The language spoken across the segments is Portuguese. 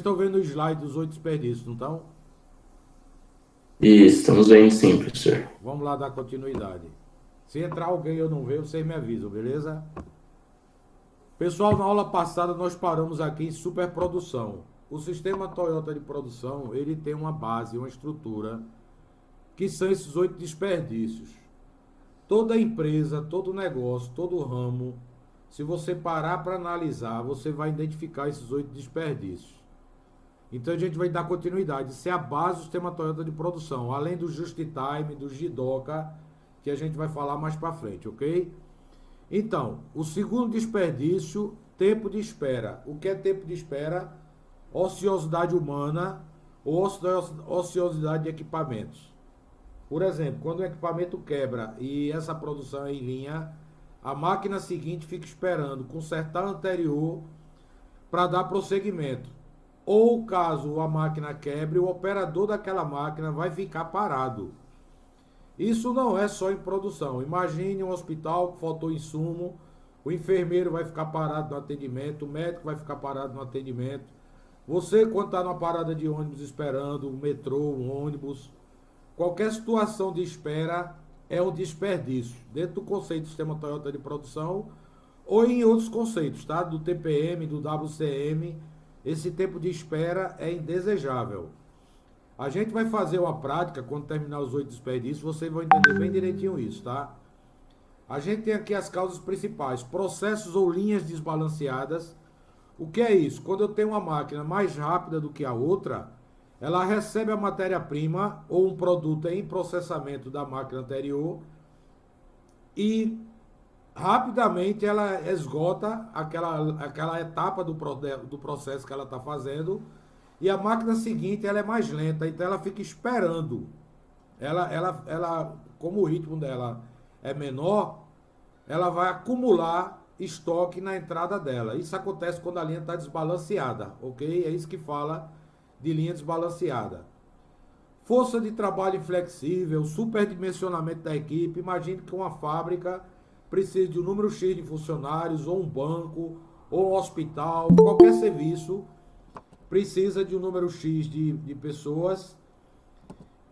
estão vendo o slide dos 8 desperdícios, não estão? Isso, estamos vendo sim, professor. Vamos lá dar continuidade. Se entrar alguém e eu não ver, vocês me avisam, beleza? Pessoal, na aula passada nós paramos aqui em superprodução. O sistema Toyota de produção, ele tem uma base, uma estrutura, que são esses 8 desperdícios. Toda empresa, todo negócio, todo ramo, se você parar para analisar, você vai identificar esses 8 desperdícios. Então a gente vai dar continuidade. Isso é a base do sistema Toyota de produção, além do Just Time, do Jidoka, que a gente vai falar mais para frente, ok? Então, o segundo desperdício, tempo de espera. O que é tempo de espera? Ociosidade humana ou ociosidade de equipamentos. Por exemplo, quando o equipamento quebra e essa produção é em linha, a máquina seguinte fica esperando consertar a anterior para dar prosseguimento. Ou caso a máquina quebre, o operador daquela máquina vai ficar parado. Isso não é só em produção. Imagine um hospital que faltou insumo, o enfermeiro vai ficar parado no atendimento, o médico vai ficar parado no atendimento. Você, quando está numa parada de ônibus esperando, um metrô, um ônibus, qualquer situação de espera é um desperdício, dentro do conceito do sistema Toyota de produção ou em outros conceitos, tá? Do TPM, do WCM, esse tempo de espera é indesejável. A gente vai fazer uma prática, quando terminar os 8 desperdícios, vocês vão entender bem direitinho isso, tá? A gente tem aqui as causas principais, processos ou linhas desbalanceadas. O que é isso? Quando eu tenho uma máquina mais rápida do que a outra, ela recebe a matéria-prima ou um produto em processamento da máquina anterior e rapidamente ela esgota aquela etapa do processo que ela está fazendo e a máquina seguinte ela é mais lenta, então ela fica esperando. Como o ritmo dela é menor, ela vai acumular estoque na entrada dela. Isso acontece quando a linha está desbalanceada, ok? É isso que fala de linha desbalanceada. Força de trabalho inflexível, superdimensionamento da equipe. Imagine que uma fábrica precisa de um número X de funcionários, ou um banco, ou um hospital, qualquer serviço precisa de um número X de pessoas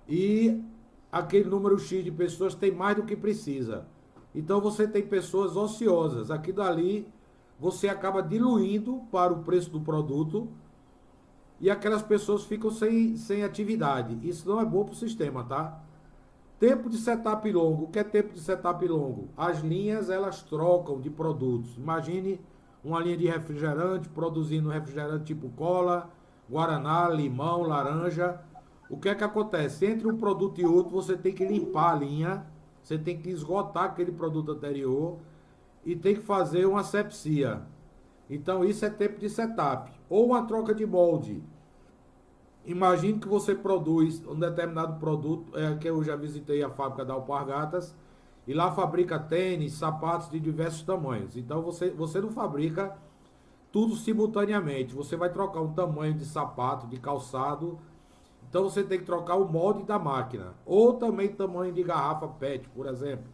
e aquele número X de pessoas tem mais do que precisa. Então você tem pessoas ociosas. Aqui dali você acaba diluindo para o preço do produto e aquelas pessoas ficam sem atividade. Isso não é bom para o sistema, tá? Tempo de setup longo. O que é tempo de setup longo? As linhas elas trocam de produtos. Imagine uma linha de refrigerante produzindo refrigerante tipo cola, guaraná, limão, laranja. O que é que acontece? Entre um produto e outro você tem que limpar a linha, você tem que esgotar aquele produto anterior e tem que fazer uma asepsia. Então isso é tempo de setup. Ou uma troca de molde. Imagine que você produz um determinado produto, que eu já visitei a fábrica da Alpargatas, e lá fabrica tênis, sapatos de diversos tamanhos. Então você não fabrica tudo simultaneamente. Você vai trocar um tamanho de sapato, de calçado. Então você tem que trocar o molde da máquina. Ou também tamanho de garrafa PET, por exemplo.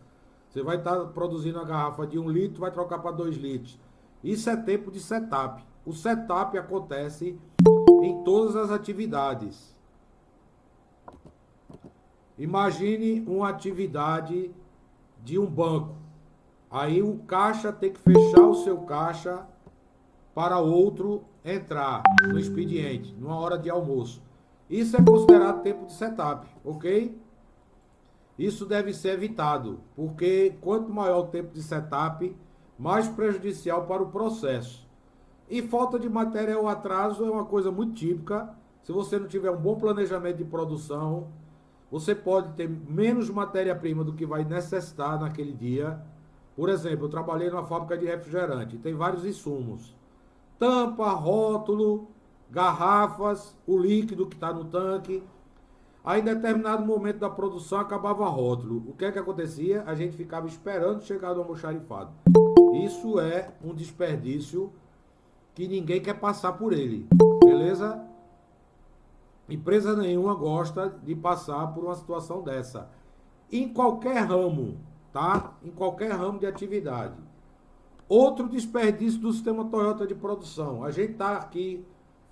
Você vai estar produzindo a garrafa de 1 litro, vai trocar para 2 litros. Isso é tempo de setup. O setup acontece em todas as atividades. Imagine uma atividade de um banco. Aí o caixa tem que fechar o seu caixa para outro entrar no expediente, numa hora de almoço. Isso é considerado tempo de setup, ok? Isso deve ser evitado, porque quanto maior o tempo de setup, mais prejudicial para o processo. E falta de material ou atraso é uma coisa muito típica. Se você não tiver um bom planejamento de produção, você pode ter menos matéria-prima do que vai necessitar naquele dia. Por exemplo, eu trabalhei numa fábrica de refrigerante, tem vários insumos. Tampa, rótulo, garrafas, o líquido que está no tanque. Aí, em determinado momento da produção, acabava rótulo. O que é que acontecia? A gente ficava esperando chegar do almoxarifado. Isso é um desperdício que ninguém quer passar por ele, beleza? Empresa nenhuma gosta de passar por uma situação dessa. Em qualquer ramo, tá? Em qualquer ramo de atividade. Outro desperdício do sistema Toyota de produção. A gente está aqui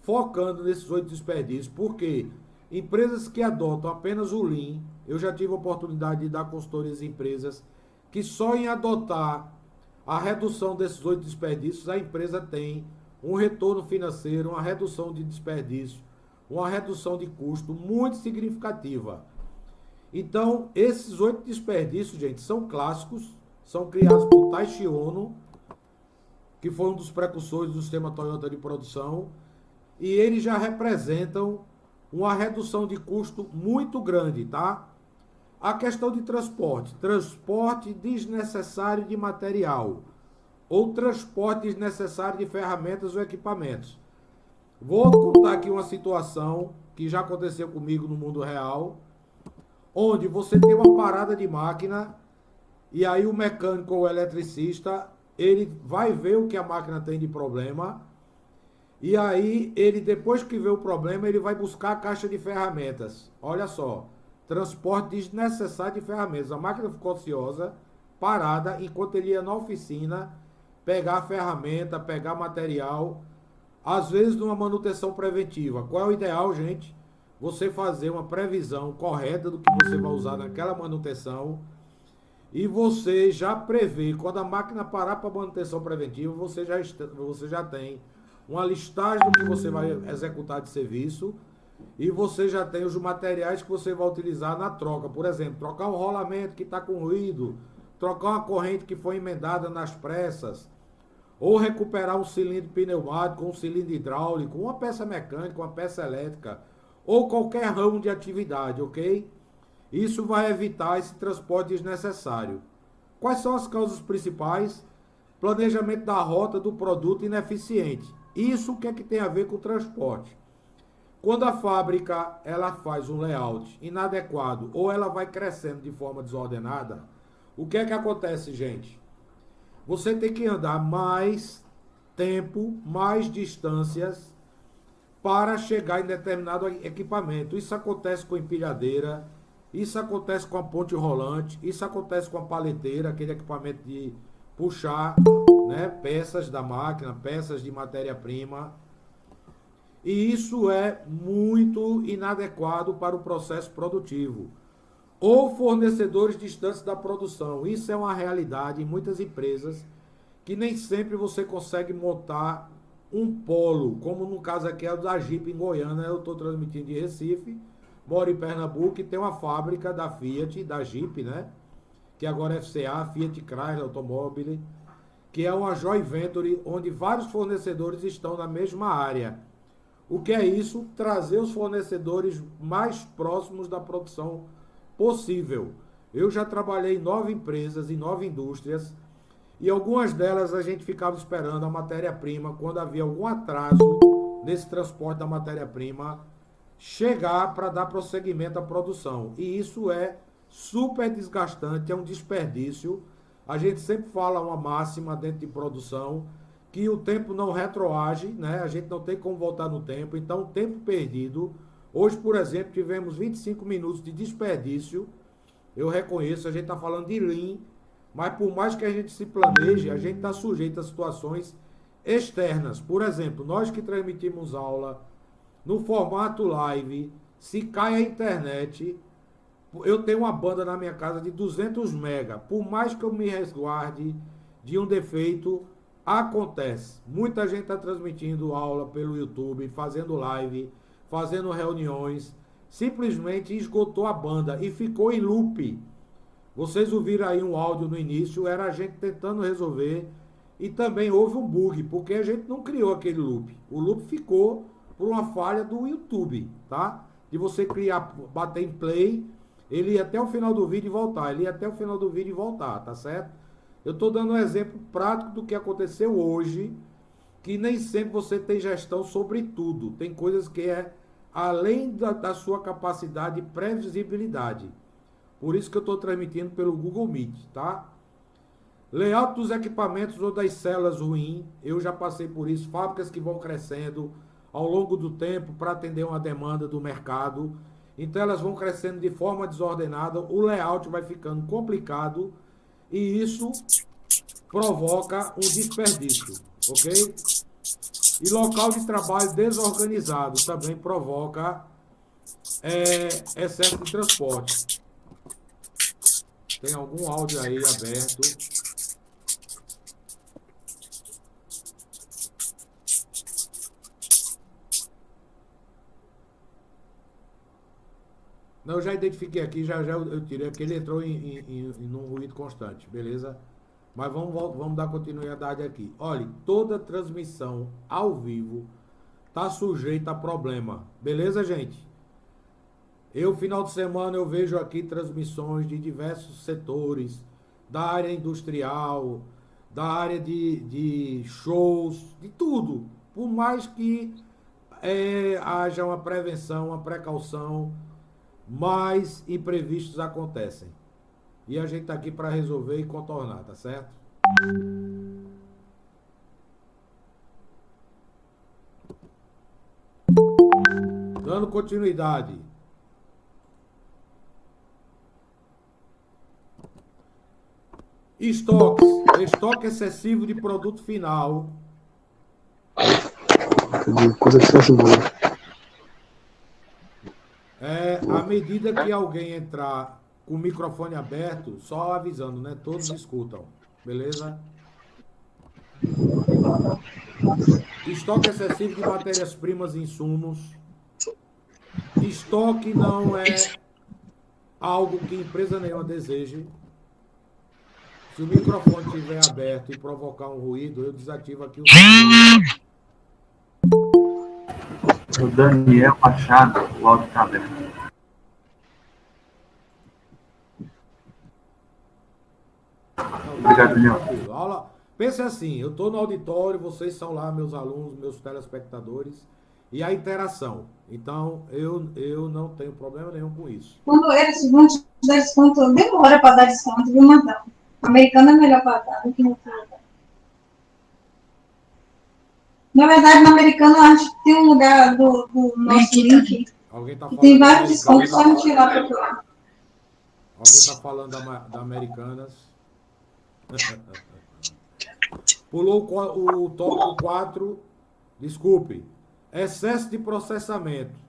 focando nesses 8 desperdícios, porque empresas que adotam apenas o Lean, eu já tive a oportunidade de dar consultorias em empresas que só em adotar a redução desses 8 desperdícios, a empresa tem um retorno financeiro, uma redução de desperdício, uma redução de custo muito significativa. Então, esses 8 desperdícios, gente, são clássicos, são criados por Taishi Ono, que foi um dos precursores do sistema Toyota de produção, e eles já representam uma redução de custo muito grande, tá? A questão de transporte desnecessário de material, ou transporte desnecessário de ferramentas ou equipamentos. Vou contar aqui uma situação que já aconteceu comigo no mundo real, onde você tem uma parada de máquina e aí o mecânico ou o eletricista, ele vai ver o que a máquina tem de problema e aí ele, depois que vê o problema, ele vai buscar a caixa de ferramentas. Olha só, transporte desnecessário de ferramentas. A máquina ficou ociosa, parada, enquanto ele ia na oficina pegar a ferramenta, pegar material, às vezes numa manutenção preventiva. Qual é o ideal, gente? Você fazer uma previsão correta do que você vai usar naquela manutenção e você já prevê, quando a máquina parar para manutenção preventiva, você já tem uma listagem do que você vai executar de serviço e você já tem os materiais que você vai utilizar na troca. Por exemplo, trocar um rolamento que está com ruído, trocar uma corrente que foi emendada nas pressas, ou recuperar um cilindro pneumático, um cilindro hidráulico, uma peça mecânica, uma peça elétrica, ou qualquer ramo de atividade, ok? Isso vai evitar esse transporte desnecessário. Quais são as causas principais? Planejamento da rota do produto ineficiente. Isso o que é que tem a ver com o transporte? Quando a fábrica ela faz um layout inadequado ou ela vai crescendo de forma desordenada, o que é que acontece, gente? Você tem que andar mais tempo, mais distâncias para chegar em determinado equipamento. Isso acontece com empilhadeira, isso acontece com a ponte rolante, isso acontece com a paleteira, aquele equipamento de puxar, né, peças da máquina, peças de matéria-prima. E isso é muito inadequado para o processo produtivo. Ou fornecedores distantes da produção. Isso é uma realidade em muitas empresas que nem sempre você consegue montar um polo, como no caso aqui é o da Jeep em Goiânia. Eu estou transmitindo de Recife, moro em Pernambuco e tem uma fábrica da Fiat, da Jeep, né? Que agora é FCA, Fiat Chrysler Automobile, que é uma joint venture onde vários fornecedores estão na mesma área. O que é isso? Trazer os fornecedores mais próximos da produção possível. Eu já trabalhei em 9 empresas, em 9 indústrias, e algumas delas a gente ficava esperando a matéria-prima, quando havia algum atraso nesse transporte da matéria-prima, chegar para dar prosseguimento à produção. E isso é super desgastante, é um desperdício. A gente sempre fala uma máxima dentro de produção, que o tempo não retroage, né? A gente não tem como voltar no tempo, então o tempo perdido. Hoje, por exemplo, tivemos 25 minutos de desperdício. Eu reconheço, a gente está falando de Lean, mas por mais que a gente se planeje, a gente está sujeito a situações externas. Por exemplo, nós que transmitimos aula no formato live, se cai a internet, eu tenho uma banda na minha casa de 200 mega. Por mais que eu me resguarde de um defeito, acontece. Muita gente está transmitindo aula pelo YouTube, fazendo live, fazendo reuniões, simplesmente esgotou a banda e ficou em loop. Vocês ouviram aí um áudio no início, era a gente tentando resolver e também houve um bug, porque a gente não criou aquele loop. O loop ficou por uma falha do YouTube, tá? De você criar, bater em play, ele ia até o final do vídeo e voltar, ele ia até o final do vídeo e voltar, tá certo? Eu estou dando um exemplo prático do que aconteceu hoje, que nem sempre você tem gestão sobre tudo. Tem coisas que é além da sua capacidade e previsibilidade. Por isso que eu estou transmitindo pelo Google Meet, tá? Layout dos equipamentos ou das células ruim, eu já passei por isso. Fábricas que vão crescendo ao longo do tempo para atender uma demanda do mercado. Então elas vão crescendo de forma desordenada, o layout vai ficando complicado e isso provoca um desperdício, ok? E local de trabalho desorganizado também provoca excesso de transporte. Tem algum áudio aí aberto? Não, eu já identifiquei aqui, já eu tirei, porque ele entrou num ruído constante, beleza? Mas vamos dar continuidade aqui. Olha, toda transmissão ao vivo está sujeita a problema, beleza, gente? Final de semana, eu vejo aqui transmissões de diversos setores, da área industrial, da área de shows, de tudo. Por mais que haja uma prevenção, uma precaução, mais imprevistos acontecem. E a gente está aqui para resolver e contornar, tá certo? Dando continuidade. Estoque excessivo de produto final. Coisa que se ajudou. À medida que alguém entrar com o microfone aberto, só avisando, né? Todos escutam, beleza? Estoque excessivo de matérias-primas e insumos. Estoque não é algo que empresa nenhuma deseje. Se o microfone estiver aberto e provocar um ruído, eu desativo aqui o som. O Daniel Machado, o áudio está aberto. Obrigado, Daniel. Aula. Pense assim, eu estou no auditório, vocês são lá, meus alunos, meus telespectadores, e a interação. Então, eu não tenho problema nenhum com isso. Quando eles vão te dar desconto, demora para dar desconto, viu, Matão? Americano é melhor para dar do que no lugar. Na verdade, no americano, acho que tem um lugar do nosso link. Alguém tá falando tem vários descontos, só me tirar para procurar. Alguém está falando da Americanas. Pulou o tópico 4. Desculpe. Excesso de processamento.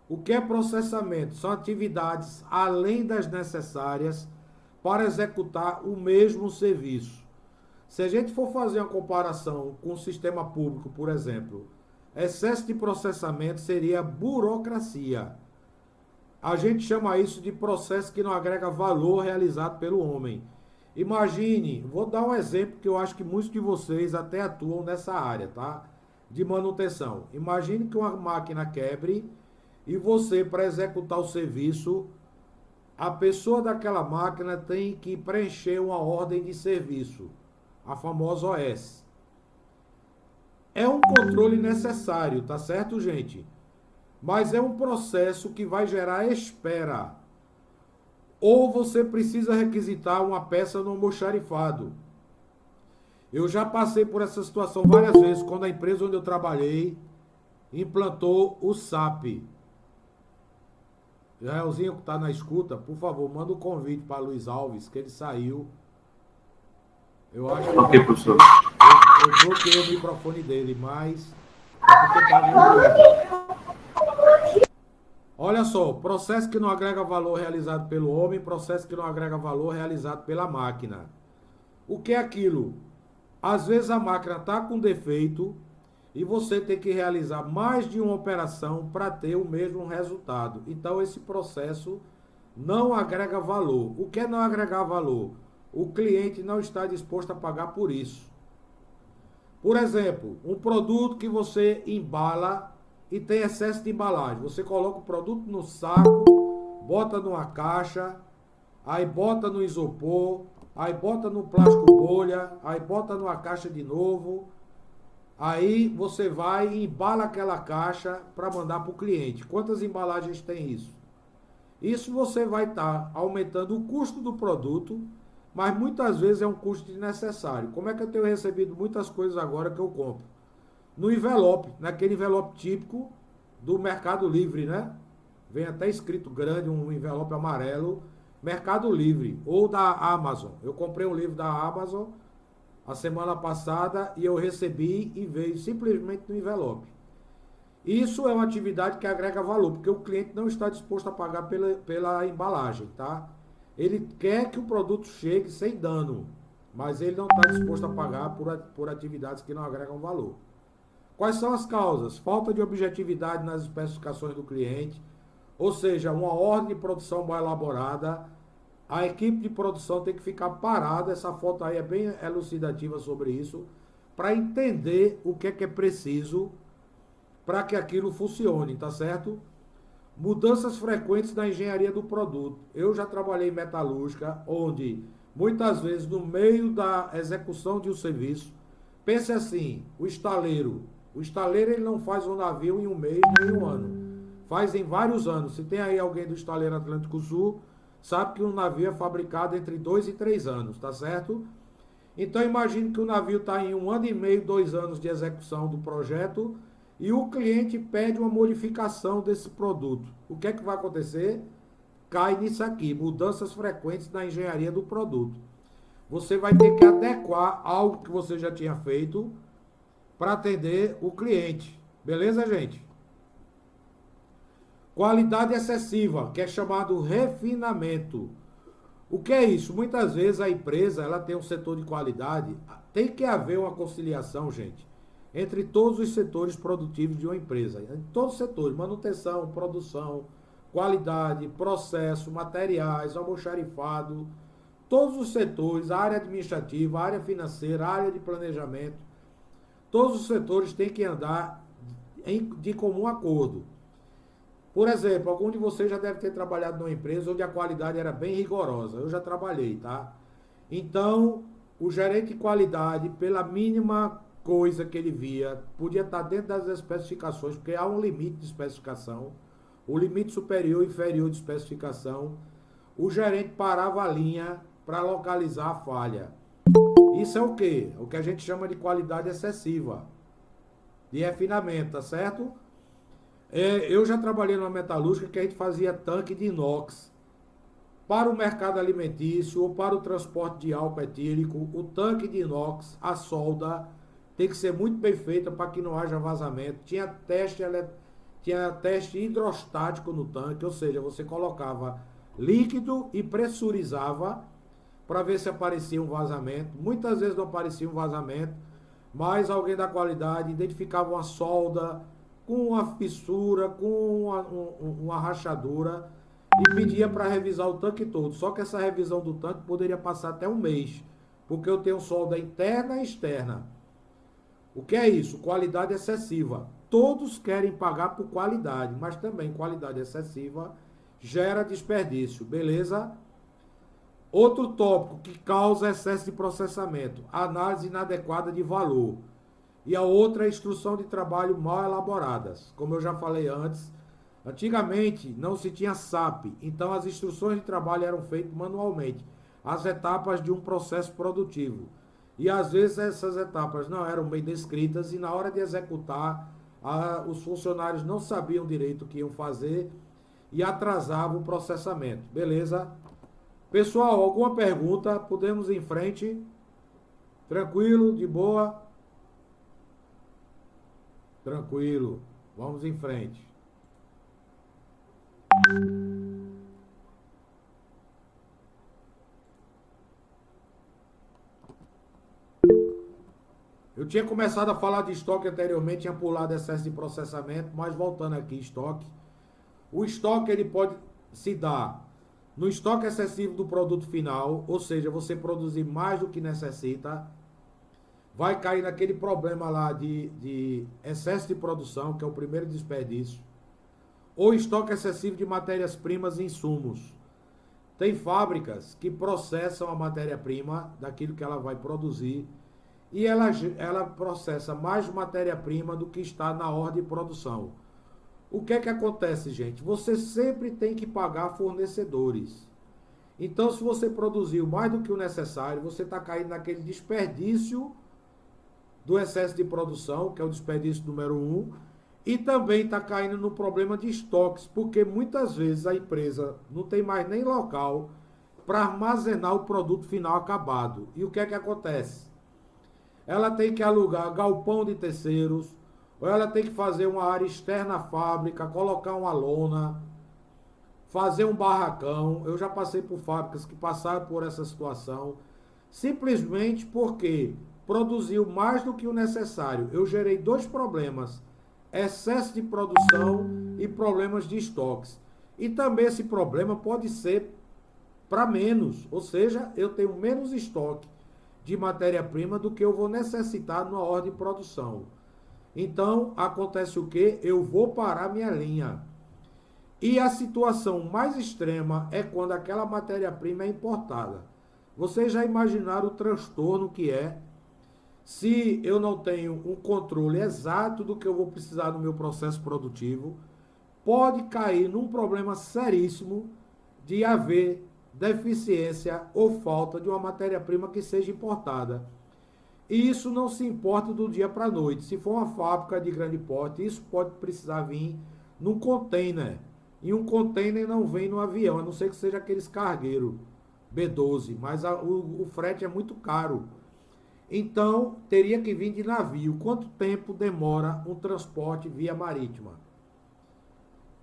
O que é processamento? São atividades além das necessárias para executar o mesmo serviço. Se a gente for fazer uma comparação com o sistema público, por exemplo, excesso de processamento seria burocracia. A gente chama isso de processo que não agrega valor realizado pelo homem. Imagine, vou dar um exemplo que eu acho que muitos de vocês até atuam nessa área, tá? De manutenção. Imagine que uma máquina quebre e você, para executar o serviço, a pessoa daquela máquina tem que preencher uma ordem de serviço, a famosa OS. É um controle necessário, tá certo, gente? Mas é um processo que vai gerar espera. Ou você precisa requisitar uma peça no almoxarifado. Eu já passei por essa situação várias vezes, quando a empresa onde eu trabalhei implantou o SAP. Israelzinho que está na escuta, por favor, manda um convite para Luiz Alves, que ele saiu. Eu acho que Ok, professor. eu bloqueei o microfone dele, mas é porque está vindo. Olha só, processo que não agrega valor realizado pelo homem, processo que não agrega valor realizado pela máquina. O que é aquilo? Às vezes a máquina está com defeito e você tem que realizar mais de uma operação para ter o mesmo resultado. Então esse processo não agrega valor. O que é não agregar valor? O cliente não está disposto a pagar por isso. Por exemplo, um produto que você embala e tem excesso de embalagem. Você coloca o produto no saco, bota numa caixa, aí bota no isopor, aí bota no plástico bolha, aí bota numa caixa de novo. Aí você vai e embala aquela caixa para mandar para o cliente. Quantas embalagens tem isso? Isso você vai estar aumentando o custo do produto, mas muitas vezes é um custo desnecessário. Como é que eu tenho recebido muitas coisas agora que eu compro? No envelope, naquele envelope típico do Mercado Livre, né? Vem até escrito grande, um envelope amarelo, Mercado Livre, ou da Amazon. Eu comprei um livro da Amazon a semana passada e eu recebi e veio simplesmente no envelope. Isso é uma atividade que agrega valor, porque o cliente não está disposto a pagar pela embalagem, tá? Ele quer que o produto chegue sem dano, mas ele não está disposto a pagar por atividades que não agregam valor. Quais são as causas? Falta de objetividade nas especificações do cliente, ou seja, uma ordem de produção mal elaborada. A equipe de produção tem que ficar parada, essa foto aí é bem elucidativa sobre isso, para entender o que é preciso para que aquilo funcione, tá certo? Mudanças frequentes na engenharia do produto. Eu já trabalhei em metalúrgica, onde muitas vezes no meio da execução de um serviço, pense assim, o estaleiro ele não faz um navio em um mês nem em um ano, faz em vários anos. Se tem aí alguém do estaleiro Atlântico Sul, sabe que um navio é fabricado entre 2 e 3 anos, tá certo? Então imagine que o navio está em 1 ano e meio, 2 anos de execução do projeto, e o cliente pede uma modificação desse produto. O que é que vai acontecer? Cai nisso aqui, mudanças frequentes na engenharia do produto. Você vai ter que adequar algo que você já tinha feito para atender o cliente. Beleza, gente? Qualidade excessiva, que é chamado refinamento. O que é isso? Muitas vezes a empresa ela tem um setor de qualidade, tem que haver uma conciliação, gente, entre todos os setores produtivos de uma empresa. Em todos os setores, manutenção, produção, qualidade, processo, materiais, almoxarifado, todos os setores, a área administrativa, a área financeira, a área de planejamento, todos os setores têm que andar de comum acordo. Por exemplo, algum de vocês já deve ter trabalhado numa empresa onde a qualidade era bem rigorosa. Eu já trabalhei, tá? Então, o gerente de qualidade, pela mínima coisa que ele via, podia estar dentro das especificações, porque há um limite de especificação, o limite superior e inferior de especificação, o gerente parava a linha para localizar a falha. Isso é o quê? O que a gente chama de qualidade excessiva, de refinamento, tá certo? Eu já trabalhei numa metalúrgica que a gente fazia tanque de inox para o mercado alimentício ou para o transporte de álcool etílico. O tanque de inox, a solda, tem que ser muito bem feita para que não haja vazamento. Tinha teste hidrostático no tanque, ou seja, você colocava líquido e pressurizava para ver se aparecia um vazamento. Muitas vezes não aparecia um vazamento, mas alguém da qualidade identificava uma solda com uma fissura, com uma rachadura e pedia para revisar o tanque todo. Só que essa revisão do tanque poderia passar até um mês, porque eu tenho solda interna e externa. O que é isso? Qualidade excessiva. Todos querem pagar por qualidade, mas também qualidade excessiva gera desperdício, beleza? Outro tópico que causa excesso de processamento, análise inadequada de valor. E a outra é a instrução de trabalho mal elaboradas. Como eu já falei antes, antigamente não se tinha SAP, então as instruções de trabalho eram feitas manualmente, as etapas de um processo produtivo. E às vezes essas etapas não eram bem descritas e na hora de executar, os funcionários não sabiam direito o que iam fazer e atrasavam o processamento. Beleza? Pessoal, alguma pergunta? Podemos ir em frente? Tranquilo? De boa? Tranquilo. Vamos em frente. Eu tinha começado a falar de estoque anteriormente, tinha pulado excesso de processamento, mas voltando aqui, estoque. O estoque ele pode se dar no estoque excessivo do produto final, ou seja, você produzir mais do que necessita, vai cair naquele problema lá de excesso de produção, que é o primeiro desperdício, ou estoque excessivo de matérias-primas e insumos. Tem fábricas que processam a matéria-prima daquilo que ela vai produzir, e ela processa mais matéria-prima do que está na ordem de produção. O que é que acontece, gente? Você sempre tem que pagar fornecedores. Então, se você produziu mais do que o necessário, você está caindo naquele desperdício do excesso de produção, que é o desperdício número 1, e também está caindo no problema de estoques, porque muitas vezes a empresa não tem mais nem local para armazenar o produto final acabado. E o que é que acontece? ela tem que alugar galpão de terceiros, ou ela tem que fazer uma área externa à fábrica, colocar uma lona, fazer um barracão. Eu já passei por fábricas que passaram por essa situação, simplesmente porque produziu mais do que o necessário. Eu gerei dois problemas: excesso de produção e problemas de estoques. E também esse problema pode ser para menos, ou seja, eu tenho menos estoque de matéria-prima do que eu vou necessitar numa ordem de produção. Então, acontece o quê? Eu vou parar minha linha. E a situação mais extrema é quando aquela matéria-prima é importada. Vocês já imaginaram o transtorno que é se eu não tenho um controle exato do que eu vou precisar no meu processo produtivo? Pode cair num problema seríssimo de haver deficiência ou falta de uma matéria-prima que seja importada. E isso não se importa do dia para a noite. Se for uma fábrica de grande porte, isso pode precisar vir num container. E um container não vem no avião, a não ser que seja aqueles cargueiros B12, mas o frete é muito caro. Então, teria que vir de navio. Quanto tempo demora um transporte via marítima?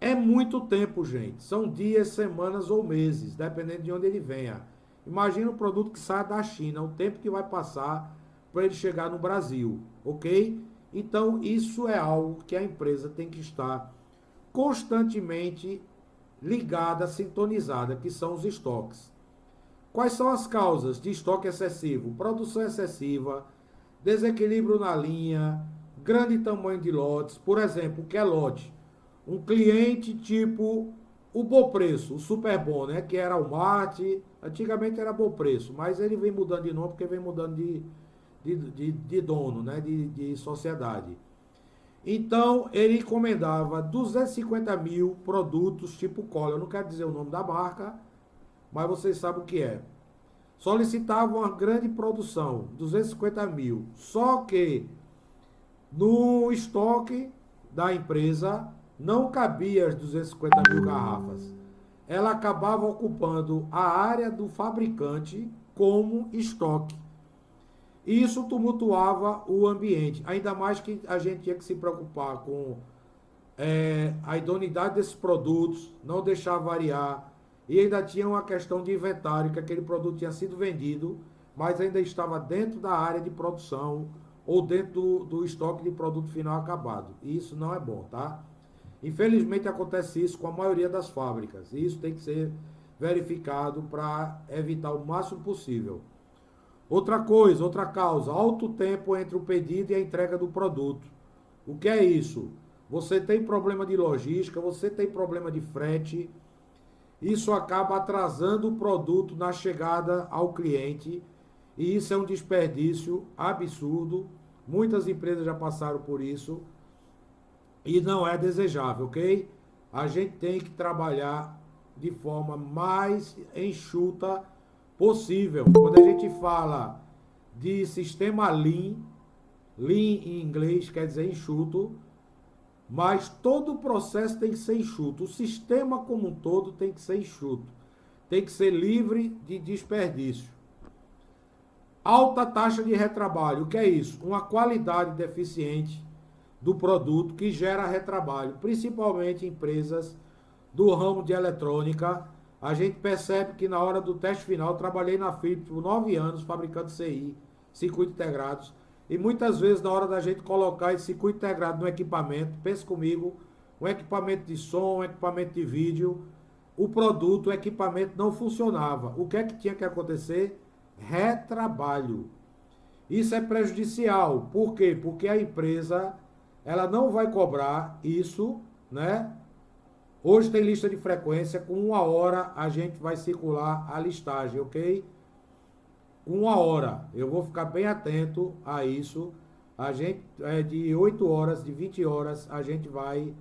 É muito tempo, gente. São dias, semanas ou meses, dependendo de onde ele venha. Imagina um produto que sai da China, o tempo que vai passar para ele chegar no Brasil, ok? Então, isso é algo que a empresa tem que estar constantemente ligada, sintonizada, que são os estoques. Quais são as causas de estoque excessivo? Produção excessiva, desequilíbrio na linha, grande tamanho de lotes. Por exemplo, o que é lote? Um cliente tipo o Bom Preço, o Super Bom, né? Que era o Marte, antigamente era Bom Preço, mas ele vem mudando de nome porque vem mudando de dono, né? De sociedade. Então, ele encomendava 250 mil produtos tipo cola. Eu não quero dizer o nome da marca, mas vocês sabem o que é. Solicitava uma grande produção, 250 mil. Só que no estoque da empresa não cabia as 250 mil garrafas. Ela acabava ocupando a área do fabricante como estoque. E isso tumultuava o ambiente. Ainda mais que a gente tinha que se preocupar com a idoneidade desses produtos, não deixar variar. E ainda tinha uma questão de inventário, que aquele produto tinha sido vendido, mas ainda estava dentro da área de produção ou dentro do estoque de produto final acabado. E isso não é bom, tá? Infelizmente acontece isso com a maioria das fábricas. E isso tem que ser verificado para evitar o máximo possível. Outra coisa, outra causa, alto tempo entre o pedido e a entrega do produto. O que é isso? Você tem problema de logística, você tem problema de frete. Isso acaba atrasando o produto na chegada ao cliente e isso é um desperdício absurdo. Muitas empresas já passaram por isso e não é desejável, ok? A gente tem que trabalhar de forma mais enxuta possível. Quando a gente fala de sistema Lean, Lean em inglês quer dizer enxuto, mas todo o processo tem que ser enxuto. O sistema como um todo tem que ser enxuto. Tem que ser livre de desperdício. Alta taxa de retrabalho. O que é isso? Uma qualidade deficiente do produto que gera retrabalho, principalmente empresas do ramo de eletrônica. A gente percebe que na hora do teste final, eu trabalhei na Philips por 9 anos, fabricando CI, circuitos integrados, e muitas vezes na hora da gente colocar esse circuito integrado no equipamento, pense comigo, um equipamento de som, um equipamento de vídeo, o produto, o equipamento não funcionava. O que é que tinha que acontecer? Retrabalho. Isso é prejudicial. Por quê? Porque a empresa, ela não vai cobrar isso, né? Hoje tem lista de frequência, com 1 hora a gente vai circular a listagem, ok? 1 hora, eu vou ficar bem atento a isso. A gente, de 8 horas, de 20 horas, a gente vai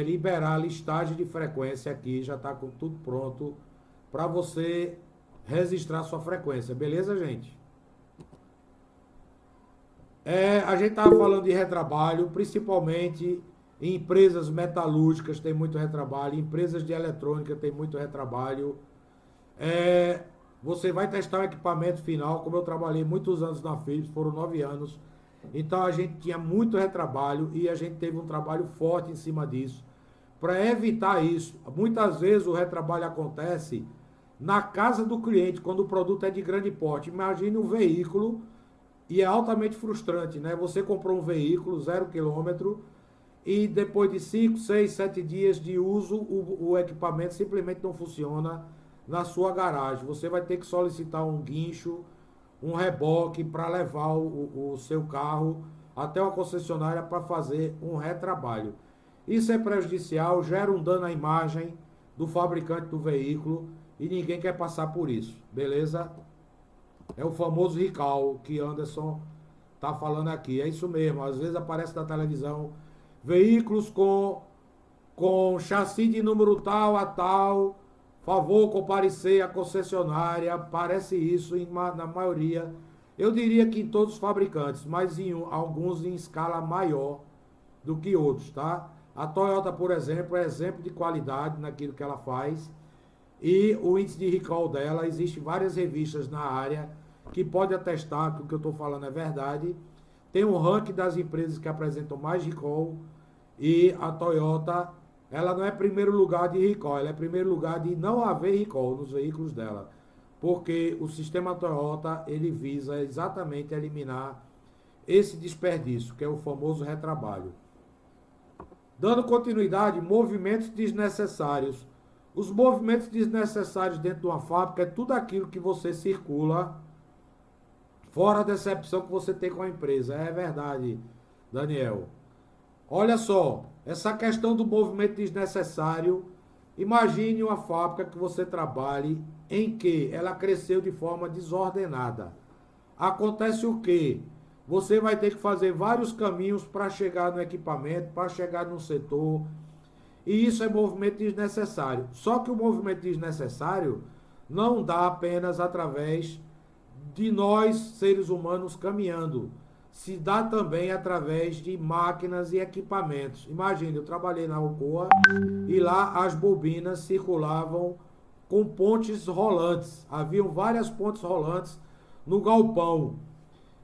liberar a listagem de frequência aqui, já está com tudo pronto para você registrar sua frequência, beleza, gente? A gente estava falando de retrabalho, principalmente em empresas metalúrgicas tem muito retrabalho, empresas de eletrônica tem muito retrabalho. Você vai testar o equipamento final, como eu trabalhei muitos anos na Philips, foram 9 anos. Então a gente tinha muito retrabalho e a gente teve um trabalho forte em cima disso. Para evitar isso, muitas vezes o retrabalho acontece na casa do cliente, quando o produto é de grande porte. Imagine um veículo, e é altamente frustrante, né? Você comprou um veículo, 0 km, e depois de 5, 6, 7 dias de uso, o equipamento simplesmente não funciona na sua garagem. Você vai ter que solicitar um guincho, um reboque para levar o seu carro até uma concessionária para fazer um retrabalho. Isso é prejudicial, gera um dano à imagem do fabricante do veículo e ninguém quer passar por isso, beleza? É o famoso recall que Anderson tá falando aqui. É isso mesmo, às vezes aparece na televisão veículos com chassi de número tal a tal, favor comparecer à concessionária, parece isso na maioria. Eu diria que em todos os fabricantes, mas em alguns em escala maior do que outros, tá? A Toyota, por exemplo, é exemplo de qualidade naquilo que ela faz. E o índice de recall dela, existe várias revistas na área que pode atestar que o que eu estou falando é verdade. Tem um ranking das empresas que apresentam mais recall e a Toyota, ela não é primeiro lugar de recall, ela é primeiro lugar de não haver recall nos veículos dela. Porque o sistema Toyota, ele visa exatamente eliminar esse desperdício, que é o famoso retrabalho. Dando continuidade, movimentos desnecessários. Os movimentos desnecessários dentro de uma fábrica é tudo aquilo que você circula fora a decepção que você tem com a empresa. É verdade, Daniel. Olha só, essa questão do movimento desnecessário, imagine uma fábrica que você trabalhe em que ela cresceu de forma desordenada. Acontece o quê? Você vai ter que fazer vários caminhos para chegar no equipamento, para chegar no setor. E isso é movimento desnecessário. Só que o movimento desnecessário não dá apenas através de nós, seres humanos, caminhando. Se dá também através de máquinas e equipamentos. Imagine, eu trabalhei na Alcoa e lá as bobinas circulavam com pontes rolantes. Haviam várias pontes rolantes no galpão.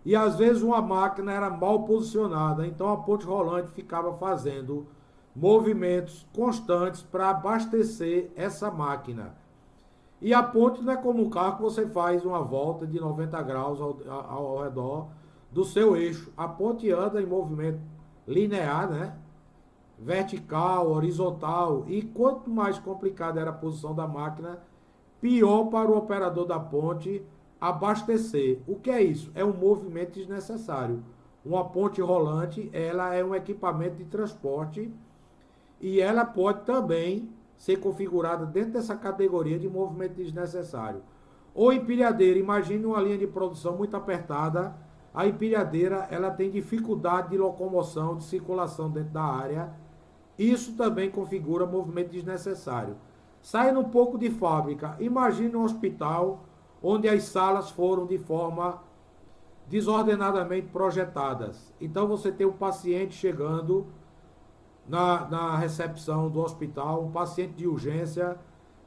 E às vezes uma máquina era mal posicionada, então a ponte rolante ficava fazendo movimentos constantes para abastecer essa máquina. E a ponte não é como um carro que você faz uma volta de 90 graus ao redor do seu eixo. A ponte anda em movimento linear, né? Vertical, horizontal. E quanto mais complicada era a posição da máquina, pior para o operador da ponte abastecer. O que é isso? É um movimento desnecessário. Uma ponte rolante, ela é um equipamento de transporte e ela pode também ser configurada dentro dessa categoria de movimento desnecessário. Ou empilhadeira, imagine uma linha de produção muito apertada, a empilhadeira ela tem dificuldade de locomoção, de circulação dentro da área, isso também configura movimento desnecessário. Saindo um pouco de fábrica, imagine um hospital onde as salas foram de forma desordenadamente projetadas. Então você tem um paciente chegando na recepção do hospital, um paciente de urgência,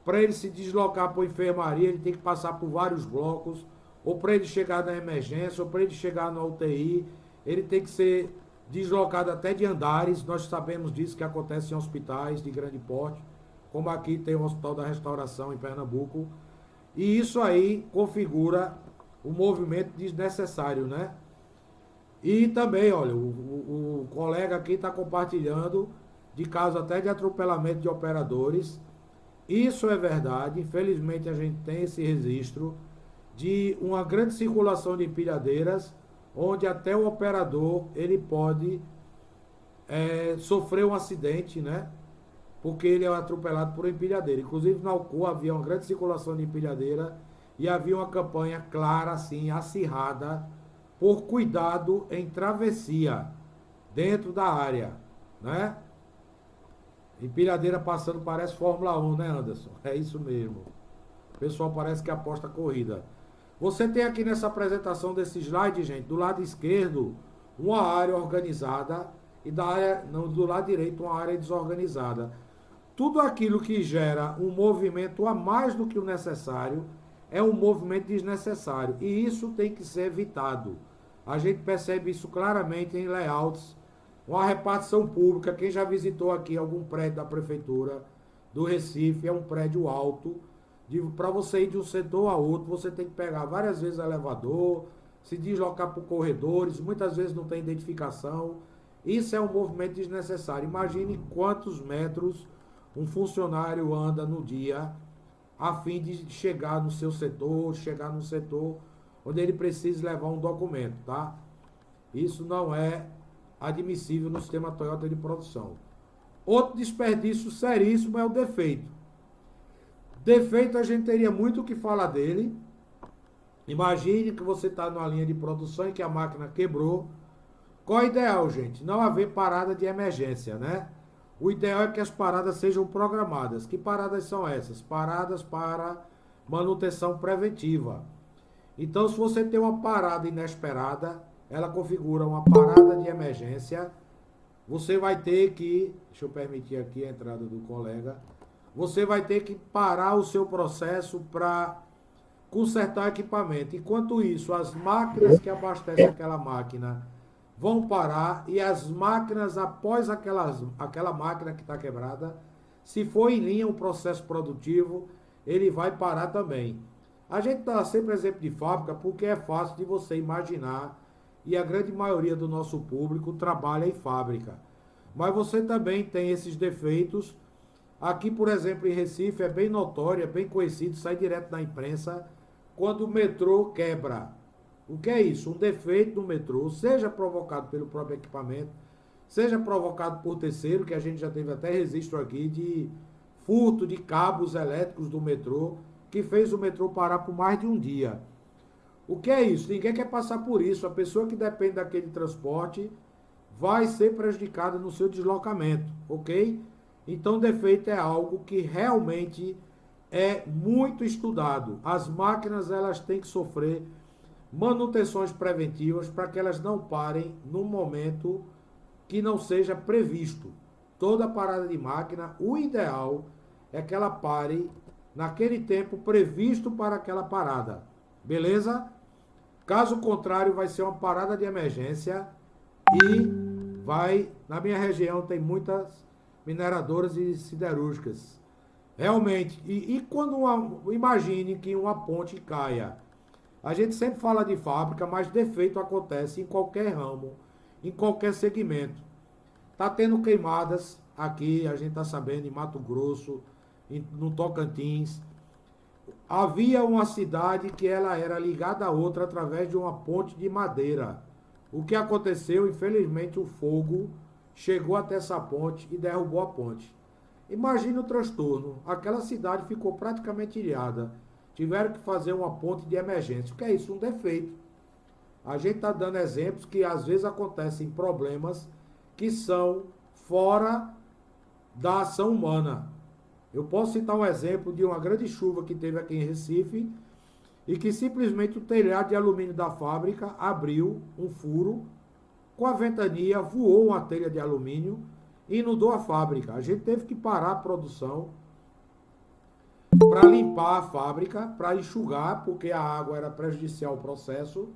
para ele se deslocar para a enfermaria, ele tem que passar por vários blocos, ou para ele chegar na emergência, ou para ele chegar na UTI, ele tem que ser deslocado até de andares. Nós sabemos disso que acontece em hospitais de grande porte, como aqui tem o Hospital da Restauração em Pernambuco. E isso aí configura o movimento desnecessário, né? E também, olha, o colega aqui está compartilhando de casos até de atropelamento de operadores. Isso é verdade, infelizmente a gente tem esse registro de uma grande circulação de empilhadeiras, onde até o operador ele pode sofrer um acidente, né? Porque ele é atropelado por empilhadeira. Inclusive na Alcoa havia uma grande circulação de empilhadeira e havia uma campanha clara, assim, acirrada, por cuidado em travessia, dentro da área, né? Empilhadeira passando parece Fórmula 1, né, Anderson? É isso mesmo. O pessoal parece que aposta corrida. Você tem aqui nessa apresentação desse slide, gente, do lado esquerdo, uma área organizada e do lado direito uma área desorganizada. Tudo aquilo que gera um movimento a mais do que o necessário é um movimento desnecessário. E isso tem que ser evitado. A gente percebe isso claramente em layouts, uma repartição pública. Quem já visitou aqui algum prédio da prefeitura do Recife, é um prédio alto. Para você ir de um setor a outro, você tem que pegar várias vezes elevador, se deslocar por corredores, muitas vezes não tem identificação. Isso é um movimento desnecessário. Imagine quantos metros um funcionário anda no dia a fim de chegar no seu setor, chegar no setor onde ele precisa levar um documento, tá? Isso não é admissível no sistema Toyota de produção. Outro desperdício seríssimo é o defeito. Defeito, a gente teria muito o que falar dele. Imagine que você está numa linha de produção e que a máquina quebrou. Qual é o ideal, gente? Não haver parada de emergência, né? O ideal é que as paradas sejam programadas. Que paradas são essas? Paradas para manutenção preventiva. Então, se você tem uma parada inesperada, ela configura uma parada de emergência. Você vai ter que, deixa eu permitir aqui a entrada do colega, você vai ter que parar o seu processo para consertar o equipamento. Enquanto isso, as máquinas que abastecem aquela máquina vão parar, e as máquinas, após aquela máquina que está quebrada, se for em linha o processo produtivo, ele vai parar também. A gente dá sempre exemplo de fábrica porque é fácil de você imaginar, e a grande maioria do nosso público trabalha em fábrica. Mas você também tem esses defeitos. Aqui, por exemplo, em Recife, é bem notório, é bem conhecido, sai direto na imprensa, quando o metrô quebra. O que é isso? Um defeito no metrô, seja provocado pelo próprio equipamento, seja provocado por terceiro, que a gente já teve até registro aqui de furto de cabos elétricos do metrô, que fez o metrô parar por mais de um dia. O que é isso? Ninguém quer passar por isso. A pessoa que depende daquele transporte vai ser prejudicada no seu deslocamento, ok? Então, defeito é algo que realmente é muito estudado. As máquinas, elas têm que sofrer manutenções preventivas para que elas não parem no momento que não seja previsto. Toda parada de máquina, o ideal é que ela pare naquele tempo previsto para aquela parada. Beleza? Caso contrário, vai ser uma parada de emergência e vai... Na minha região tem muitas mineradoras e siderúrgicas. Realmente. E quando imagine que uma ponte caia. A gente sempre fala de fábrica, mas defeito acontece em qualquer ramo, em qualquer segmento. Está tendo queimadas aqui, a gente está sabendo, em Mato Grosso, no Tocantins. Havia uma cidade que ela era ligada a outra através de uma ponte de madeira. O que aconteceu? Infelizmente, o fogo chegou até essa ponte e derrubou a ponte. Imagine o transtorno. Aquela cidade ficou praticamente ilhada. Tiveram que fazer uma ponte de emergência. O que é isso? Um defeito. A gente está dando exemplos que às vezes acontecem problemas que são fora da ação humana. Eu posso citar um exemplo de uma grande chuva que teve aqui em Recife e que simplesmente o telhado de alumínio da fábrica abriu um furo, com a ventania voou uma telha de alumínio e inundou a fábrica. A gente teve que parar a produção para limpar a fábrica, para enxugar, porque a água era prejudicial ao processo,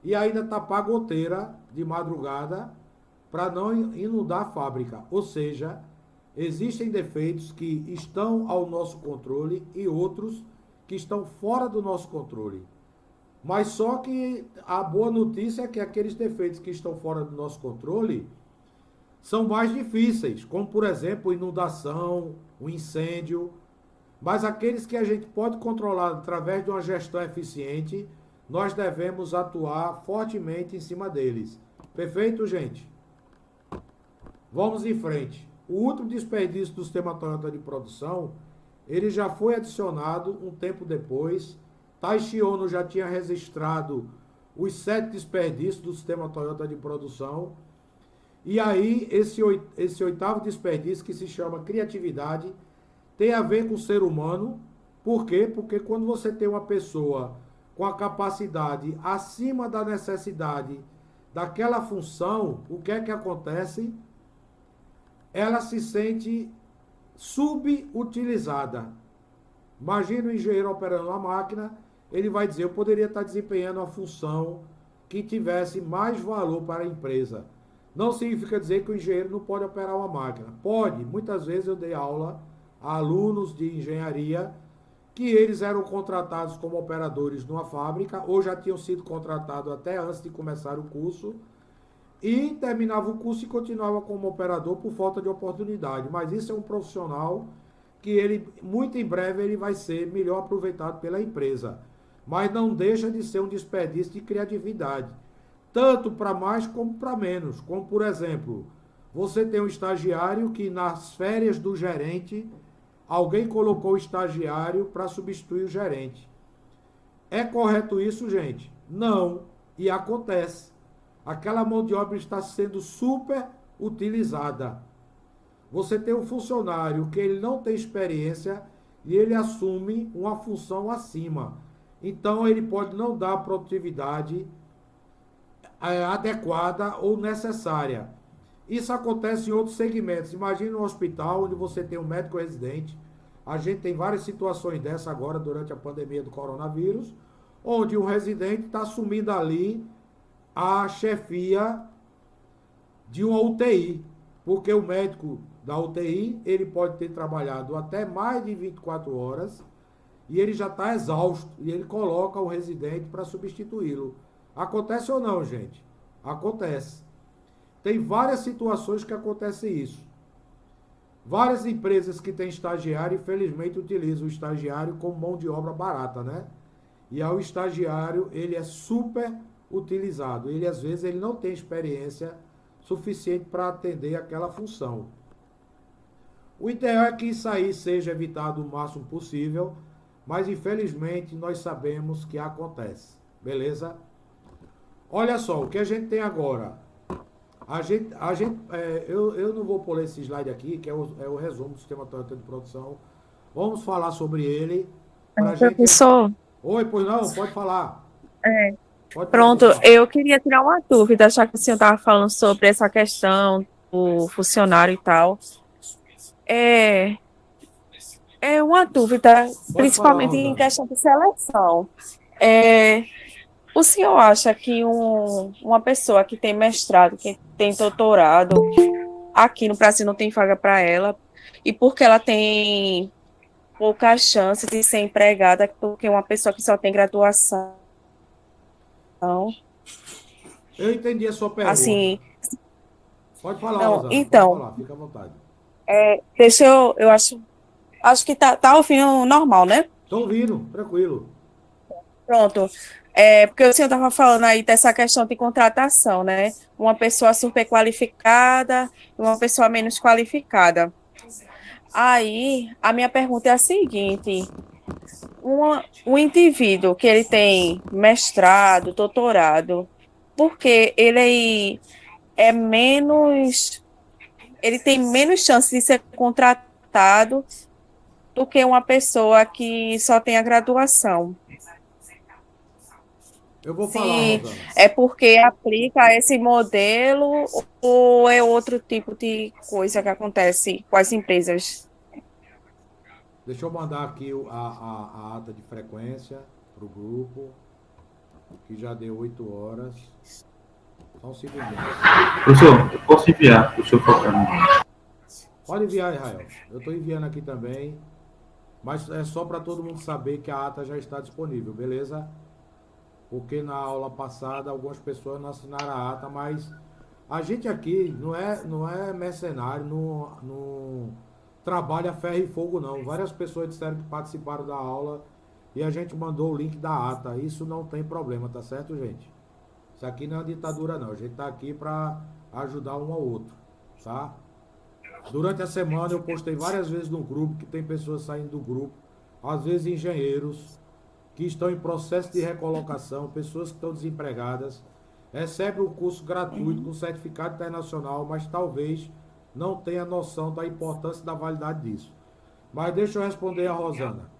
e ainda tapar a goteira de madrugada para não inundar a fábrica. Ou seja, existem defeitos que estão ao nosso controle e outros que estão fora do nosso controle. Mas só que a boa notícia é que aqueles defeitos que estão fora do nosso controle são mais difíceis, como por exemplo inundação, o incêndio. Mas aqueles que a gente pode controlar através de uma gestão eficiente, nós devemos atuar fortemente em cima deles. Perfeito, gente? Vamos em frente. O último desperdício do sistema Toyota de produção, ele já foi adicionado um tempo depois. Taishi Ono já tinha registrado os 7 desperdícios do sistema Toyota de produção. E aí, esse 8º desperdício, que se chama criatividade, tem a ver com o ser humano. Por quê? Porque quando você tem uma pessoa com a capacidade acima da necessidade daquela função, o que é que acontece? Ela se sente subutilizada. Imagina o engenheiro operando uma máquina ele vai dizer, eu poderia estar desempenhando uma função que tivesse mais valor para a empresa. Não significa dizer que o engenheiro não pode operar uma máquina. Pode. Muitas vezes eu dei aula a alunos de engenharia que eles eram contratados como operadores numa fábrica ou já tinham sido contratados até antes de começar o curso e terminava o curso e continuava como operador por falta de oportunidade. Mas isso é um profissional que ele, muito em breve, ele vai ser melhor aproveitado pela empresa. Mas não deixa de ser um desperdício de criatividade. Tanto para mais como para menos. Como, por exemplo, você tem um estagiário que nas férias do gerente, alguém colocou o estagiário para substituir o gerente. É correto isso, gente? Não. E acontece. Aquela mão de obra está sendo super utilizada. Você tem um funcionário que ele não tem experiência e ele assume uma função acima. Então ele pode não dar a produtividade adequada ou necessária. Isso acontece em outros segmentos. Imagine um hospital onde você tem um médico residente. A gente tem várias situações dessa agora durante a pandemia do coronavírus, onde um residente está assumindo ali a chefia de uma UTI, porque o médico da UTI, ele pode ter trabalhado até mais de 24 horas e ele já está exausto e ele coloca o residente para substituí-lo. Acontece ou não, gente? Acontece. Tem várias situações que acontece isso. Várias empresas que têm estagiário, infelizmente, utilizam o estagiário como mão de obra barata, né? E ao estagiário, ele é super utilizado. Ele, às vezes, ele não tem experiência suficiente para atender aquela função. O ideal é que isso aí seja evitado o máximo possível, mas, infelizmente, nós sabemos que acontece. Beleza? Olha só, o que a gente tem agora. Eu não vou pôr esse slide aqui, que é o resumo do sistema Toyota de produção. Vamos falar sobre ele. Professor, Oi, pois não, pode falar. Pode pronto, participar. eu queria tirar uma dúvida, já que o senhor estava falando sobre essa questão do funcionário e tal. É, é uma dúvida, principalmente em Rosana. questão de seleção. É, o senhor acha que uma pessoa que tem mestrado, que tem doutorado, aqui no Brasil não tem vaga para ela, e porque ela tem pouca chance de ser empregada do que uma pessoa que só tem graduação? Eu entendi a sua pergunta. Assim, Pode falar, não, Rosana. Pode então, falar, fica à vontade. eu acho que tá ouvindo normal, né? Estou ouvindo, tranquilo. Pronto. Porque o senhor estava falando aí dessa questão de contratação, né? Uma pessoa super qualificada e uma pessoa menos qualificada. Aí, a minha pergunta é a seguinte: um indivíduo que ele tem mestrado, doutorado, porque ele é menos, ele tem menos chance de ser contratado do que uma pessoa que só tem a graduação. Eu vou falar, Se Rosana. é porque aplica esse modelo ou é outro tipo de coisa que acontece com as empresas. Deixa eu mandar aqui a ata de frequência para o grupo, que já deu 8 horas. Só um segundinho. Professor, eu posso enviar para o senhor focar no... Pode enviar, Israel. Eu estou enviando aqui também. Mas é só para todo mundo saber que a ata já está disponível, beleza? Porque na aula passada algumas pessoas não assinaram a ata, mas a gente aqui não é mercenário, não trabalha ferro e fogo, não. Várias pessoas disseram que participaram da aula e a gente mandou o link da ata. Isso não tem problema, tá certo, gente? Isso aqui não é uma ditadura, não. A gente está aqui para ajudar um ao outro, tá? Durante a semana eu postei várias vezes no grupo, que tem pessoas saindo do grupo, às vezes engenheiros, que estão em processo de recolocação, pessoas que estão desempregadas, recebem um curso gratuito com certificado internacional, mas talvez não tenha noção da importância e da validade disso. Mas deixa eu responder a Rosana.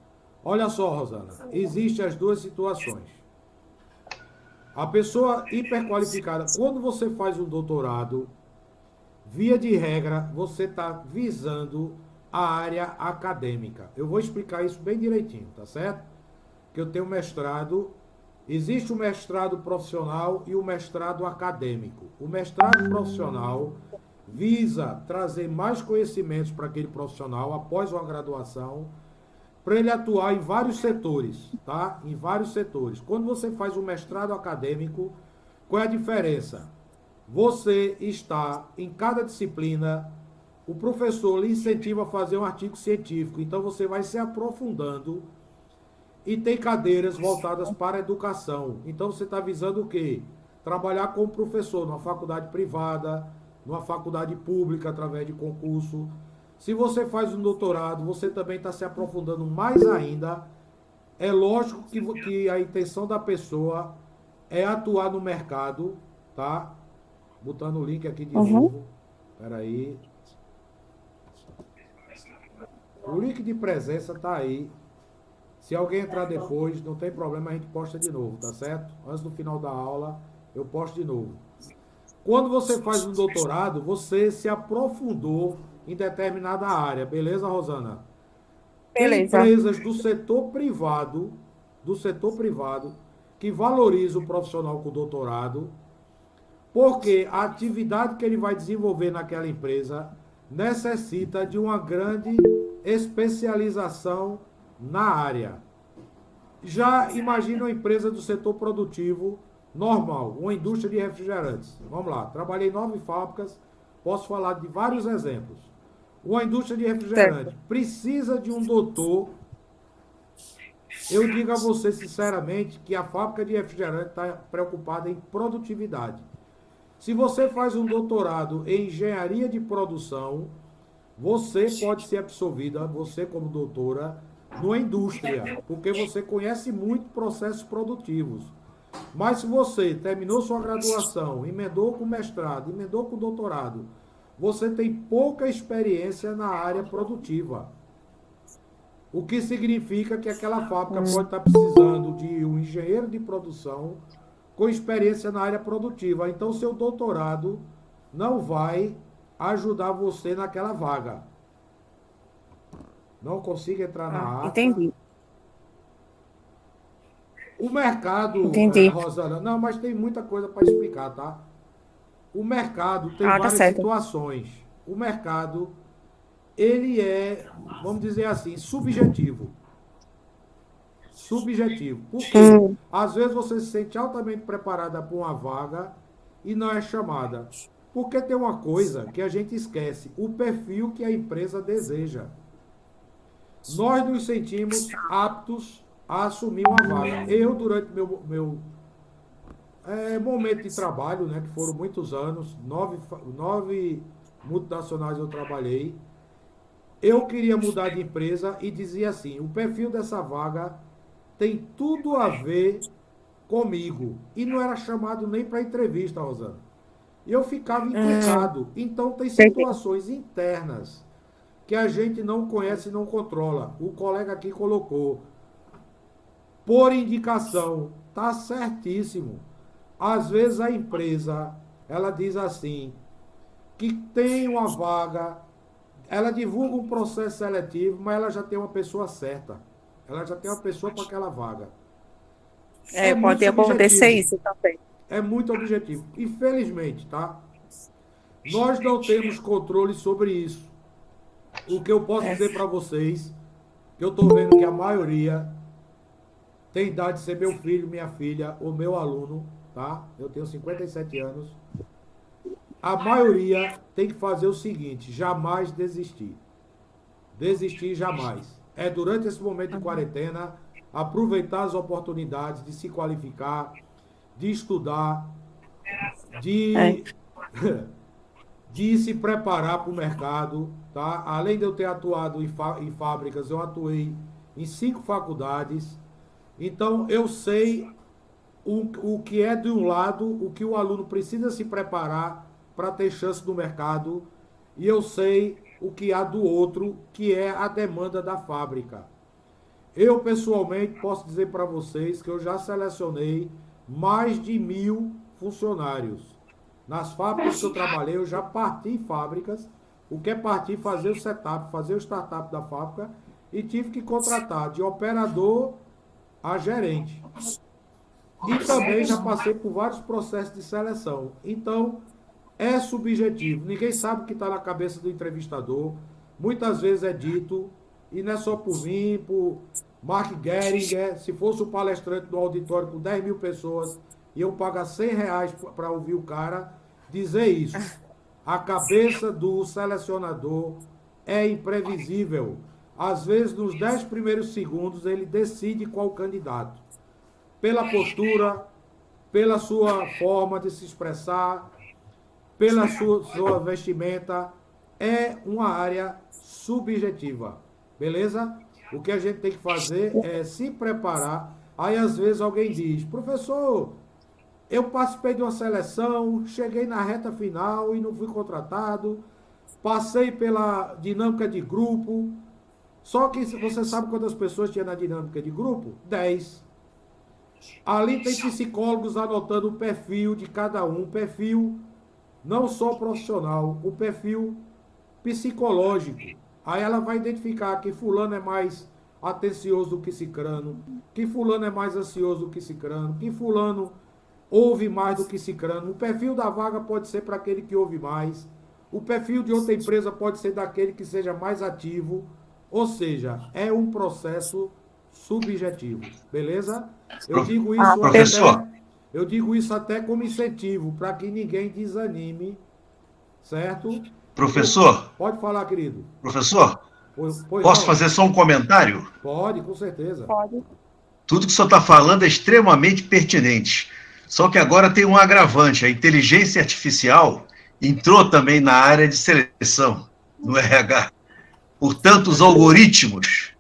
Olha só, Rosana, existem as duas situações. A pessoa hiperqualificada, quando você faz um doutorado, via de regra, você está visando a área acadêmica. Eu vou explicar isso bem direitinho, tá certo? que eu tenho mestrado. Existe o mestrado profissional e o mestrado acadêmico. O mestrado profissional visa trazer mais conhecimentos para aquele profissional após uma graduação, para ele atuar em vários setores, tá? Em vários setores. Quando você faz um mestrado acadêmico, qual é a diferença? Você está em cada disciplina, o professor lhe incentiva a fazer um artigo científico, então você vai se aprofundando e tem cadeiras voltadas para a educação. Então você está visando o quê? Trabalhar como professor numa faculdade privada, numa faculdade pública, através de concurso. Se você faz um doutorado, você também está se aprofundando mais ainda. É lógico que a intenção da pessoa é atuar no mercado, tá? Botando o link aqui de novo. Espera aí. O link de presença está aí. Se alguém entrar depois, não tem problema, a gente posta de novo, tá certo? Antes do final da aula, eu posto de novo. Quando você faz um doutorado, você se aprofundou em determinada área. Beleza, Rosana? Beleza. Tem empresas do setor privado, que valorizam o profissional com doutorado, porque a atividade que ele vai desenvolver naquela empresa necessita de uma grande especialização na área. Já imagina uma empresa do setor produtivo normal, uma indústria de refrigerantes. Vamos lá, trabalhei em 9 fábricas, posso falar de vários exemplos. Uma indústria de refrigerante precisa de um doutor. Eu digo a você sinceramente que a fábrica de refrigerante está preocupada em produtividade. Se você faz um doutorado em engenharia de produção, você pode ser absolvida, você como doutora, numa indústria, porque você conhece muito processos produtivos. Mas se você terminou sua graduação, emendou com mestrado, emendou com doutorado, você tem pouca experiência na área produtiva. O que significa que aquela fábrica pode estar precisando de um engenheiro de produção com experiência na área produtiva. Então, seu doutorado não vai ajudar você naquela vaga. Não consigo entrar na ata. Entendi. O mercado, Entendi. Rosana, não, mas tem muita coisa para explicar, tá? O mercado tem Tá várias certo. situações. O mercado, ele é, vamos dizer assim, subjetivo. Subjetivo. Por quê? Às vezes você se sente altamente preparada para uma vaga e não é chamada. Porque tem uma coisa que a gente esquece, o perfil que a empresa deseja. Nós nos sentimos aptos a assumir uma vaga. Eu, durante meu momento de trabalho, né, que foram muitos anos, 9 multinacionais eu trabalhei, eu queria mudar de empresa e dizia assim, o perfil dessa vaga tem tudo a ver comigo. E não era chamado nem para entrevista, Rosana. E eu ficava implicado. Então tem situações internas que a gente não conhece e não controla. O colega aqui colocou. Por indicação, tá certíssimo. Às vezes a empresa, ela diz assim, que tem uma vaga, ela divulga um processo seletivo, mas ela já tem uma pessoa certa. Ela já tem uma pessoa para aquela vaga. Pode acontecer isso também. É muito objetivo. Infelizmente, tá? Nós não temos controle sobre isso. O que eu posso dizer para vocês, que eu estou vendo que a maioria tem idade de ser meu filho, minha filha, ou meu aluno, tá? Eu tenho 57 anos. A maioria tem que fazer o seguinte, jamais desistir. Desistir jamais. É durante esse momento de quarentena, aproveitar as oportunidades de se qualificar, de estudar, de se preparar para o mercado, tá? Além de eu ter atuado em fábricas, eu atuei em 5 faculdades. Então, eu sei o que é de um lado, o que o aluno precisa se preparar para ter chance no mercado, e eu sei o que há do outro, que é a demanda da fábrica. Eu, pessoalmente, posso dizer para vocês que eu já selecionei mais de 1.000 funcionários. Nas fábricas que eu trabalhei, eu já parti fábricas. O que é partir? Fazer o setup, fazer o startup da fábrica. E tive que contratar de operador a gerente. E também já passei por vários processos de seleção. Então, é subjetivo. Ninguém sabe o que está na cabeça do entrevistador. Muitas vezes é dito, e não é só por mim, por Mark Gehringer. Se fosse o palestrante do auditório com 10 mil pessoas, iam pagar R$ 100 para ouvir o cara dizer isso. A cabeça do selecionador é imprevisível. Às vezes, nos 10 primeiros segundos, ele decide qual candidato. Pela postura, pela sua forma de se expressar, pela sua vestimenta, é uma área subjetiva. Beleza? O que a gente tem que fazer é se preparar. Aí, às vezes, alguém diz, professor, eu participei de uma seleção, cheguei na reta final e não fui contratado, passei pela dinâmica de grupo. Só que você sabe quantas pessoas tinha na dinâmica de grupo? 10. Ali tem psicólogos anotando o perfil de cada um, perfil não só profissional, o perfil psicológico. Aí ela vai identificar que fulano é mais atencioso do que cicrano, que fulano é mais ansioso do que cicrano, que fulano ouve mais do que cicrano. O perfil da vaga pode ser para aquele que ouve mais. O perfil de outra empresa pode ser daquele que seja mais ativo. Ou seja, é um processo subjetivo. Beleza? Professor, Eu digo isso até como incentivo, para que ninguém desanime, certo? professor, Pode falar, querido. professor, Pois posso não. fazer só um comentário? Pode, com certeza. Pode. Tudo que o senhor está falando é extremamente pertinente. Só que agora tem um agravante: a inteligência artificial entrou também na área de seleção, no RH. Portanto, os algoritmos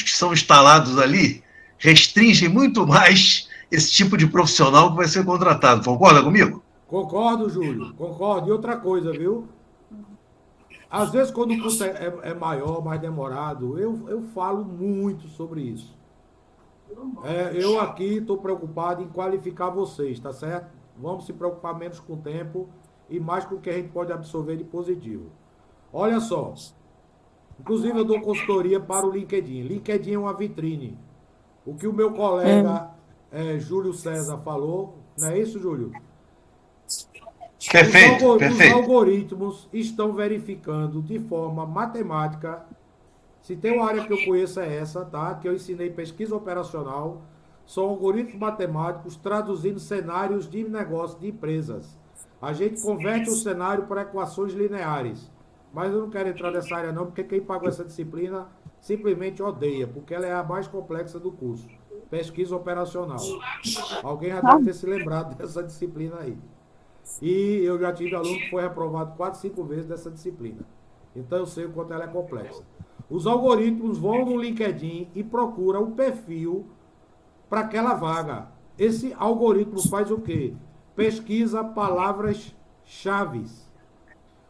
que são instalados ali, restringem muito mais esse tipo de profissional que vai ser contratado. Concorda comigo? Concordo, Júlio. Concordo. E outra coisa, viu? Às vezes, quando o curso é maior, mais demorado, eu falo muito sobre isso. Eu aqui estou preocupado em qualificar vocês, tá certo? Vamos se preocupar menos com o tempo e mais com o que a gente pode absorver de positivo. Olha só. Inclusive, eu dou consultoria para o LinkedIn. LinkedIn é uma vitrine. O que o meu colega Júlio César falou, não é isso, Júlio? Perfeito, Os perfeito. algoritmos estão verificando de forma matemática. Se tem uma área que eu conheço é essa, tá? Que eu ensinei pesquisa operacional. São algoritmos matemáticos traduzindo cenários de negócio de empresas. A gente converte o cenário para equações lineares. Mas eu não quero entrar nessa área não, porque quem pagou essa disciplina simplesmente odeia, porque ela é a mais complexa do curso. Pesquisa operacional. Alguém já deve ter se lembrado dessa disciplina aí. E eu já tive aluno que foi reprovado 4, 5 vezes dessa disciplina. Então eu sei o quanto ela é complexa. Os algoritmos vão no LinkedIn e procuram o perfil para aquela vaga. Esse algoritmo faz o quê? Pesquisa palavras-chave.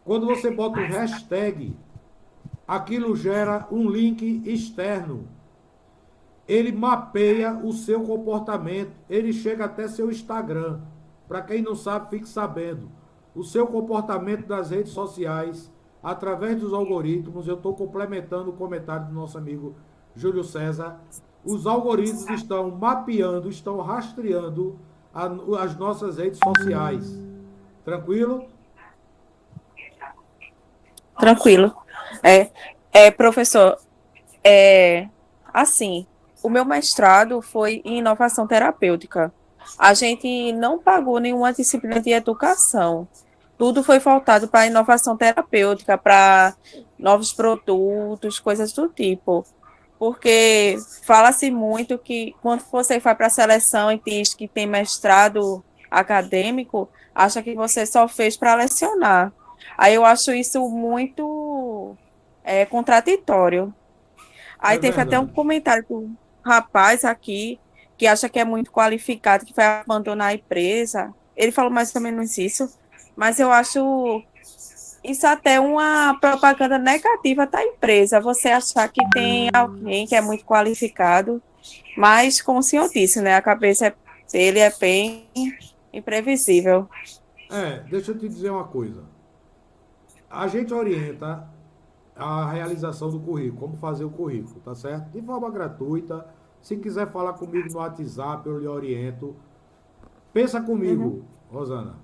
Quando você bota um hashtag, aquilo gera um link externo. Ele mapeia o seu comportamento. Ele chega até seu Instagram. Para quem não sabe, fique sabendo. O seu comportamento das redes sociais, através dos algoritmos, eu estou complementando o comentário do nosso amigo Júlio César. Os algoritmos estão mapeando, estão rastreando as nossas redes sociais. Tranquilo? Tranquilo. Professor, assim, o meu mestrado foi em inovação terapêutica. A gente não pagou nenhuma disciplina de educação. Tudo foi voltado para inovação terapêutica, para novos produtos, coisas do tipo. Porque fala-se muito que quando você vai para a seleção e diz que tem mestrado acadêmico, acha que você só fez para lecionar. Aí eu acho isso muito contraditório. Aí É teve até um verdade. comentário do rapaz aqui que acha que é muito qualificado, que vai abandonar a empresa. Ele falou mais ou menos isso, mas eu acho isso até uma propaganda negativa da empresa. Você achar que tem alguém que é muito qualificado, mas como o senhor disse, né, a cabeça dele é bem imprevisível. Deixa eu te dizer uma coisa. A gente orienta a realização do currículo, como fazer o currículo, tá certo? De forma gratuita, Se quiser falar comigo no WhatsApp, eu lhe oriento. Pensa comigo, Rosana.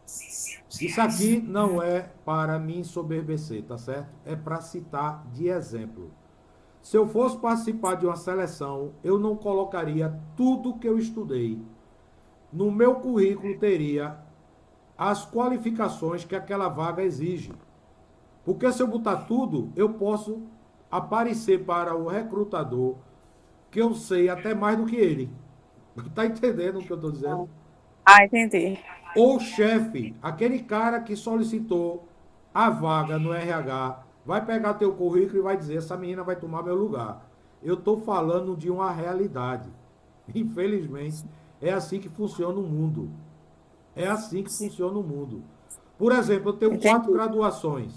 Isso aqui não é para me ensoberbecer, tá certo? É para citar de exemplo. Se eu fosse participar de uma seleção, eu não colocaria tudo que eu estudei. No meu currículo teria as qualificações que aquela vaga exige. Porque se eu botar tudo, eu posso aparecer para o recrutador que eu sei até mais do que ele. Tá entendendo o que eu estou dizendo? Ah, entendi. Ou chefe, aquele cara que solicitou a vaga no RH, vai pegar teu currículo e vai dizer, essa menina vai tomar meu lugar. Eu estou falando de uma realidade. Infelizmente, é assim que funciona o mundo. É assim que funciona o mundo. Por exemplo, eu tenho 4 graduações,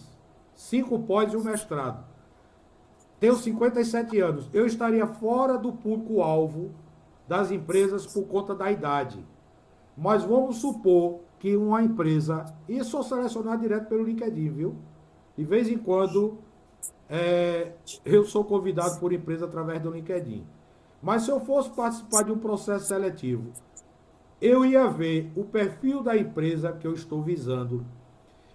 5 pós e um mestrado. Tenho 57 anos. Eu estaria fora do público-alvo das empresas por conta da idade. Mas vamos supor que uma empresa... E sou selecionado direto pelo LinkedIn, viu? De vez em quando, eu sou convidado por empresa através do LinkedIn. Mas se eu fosse participar de um processo seletivo, eu ia ver o perfil da empresa que eu estou visando.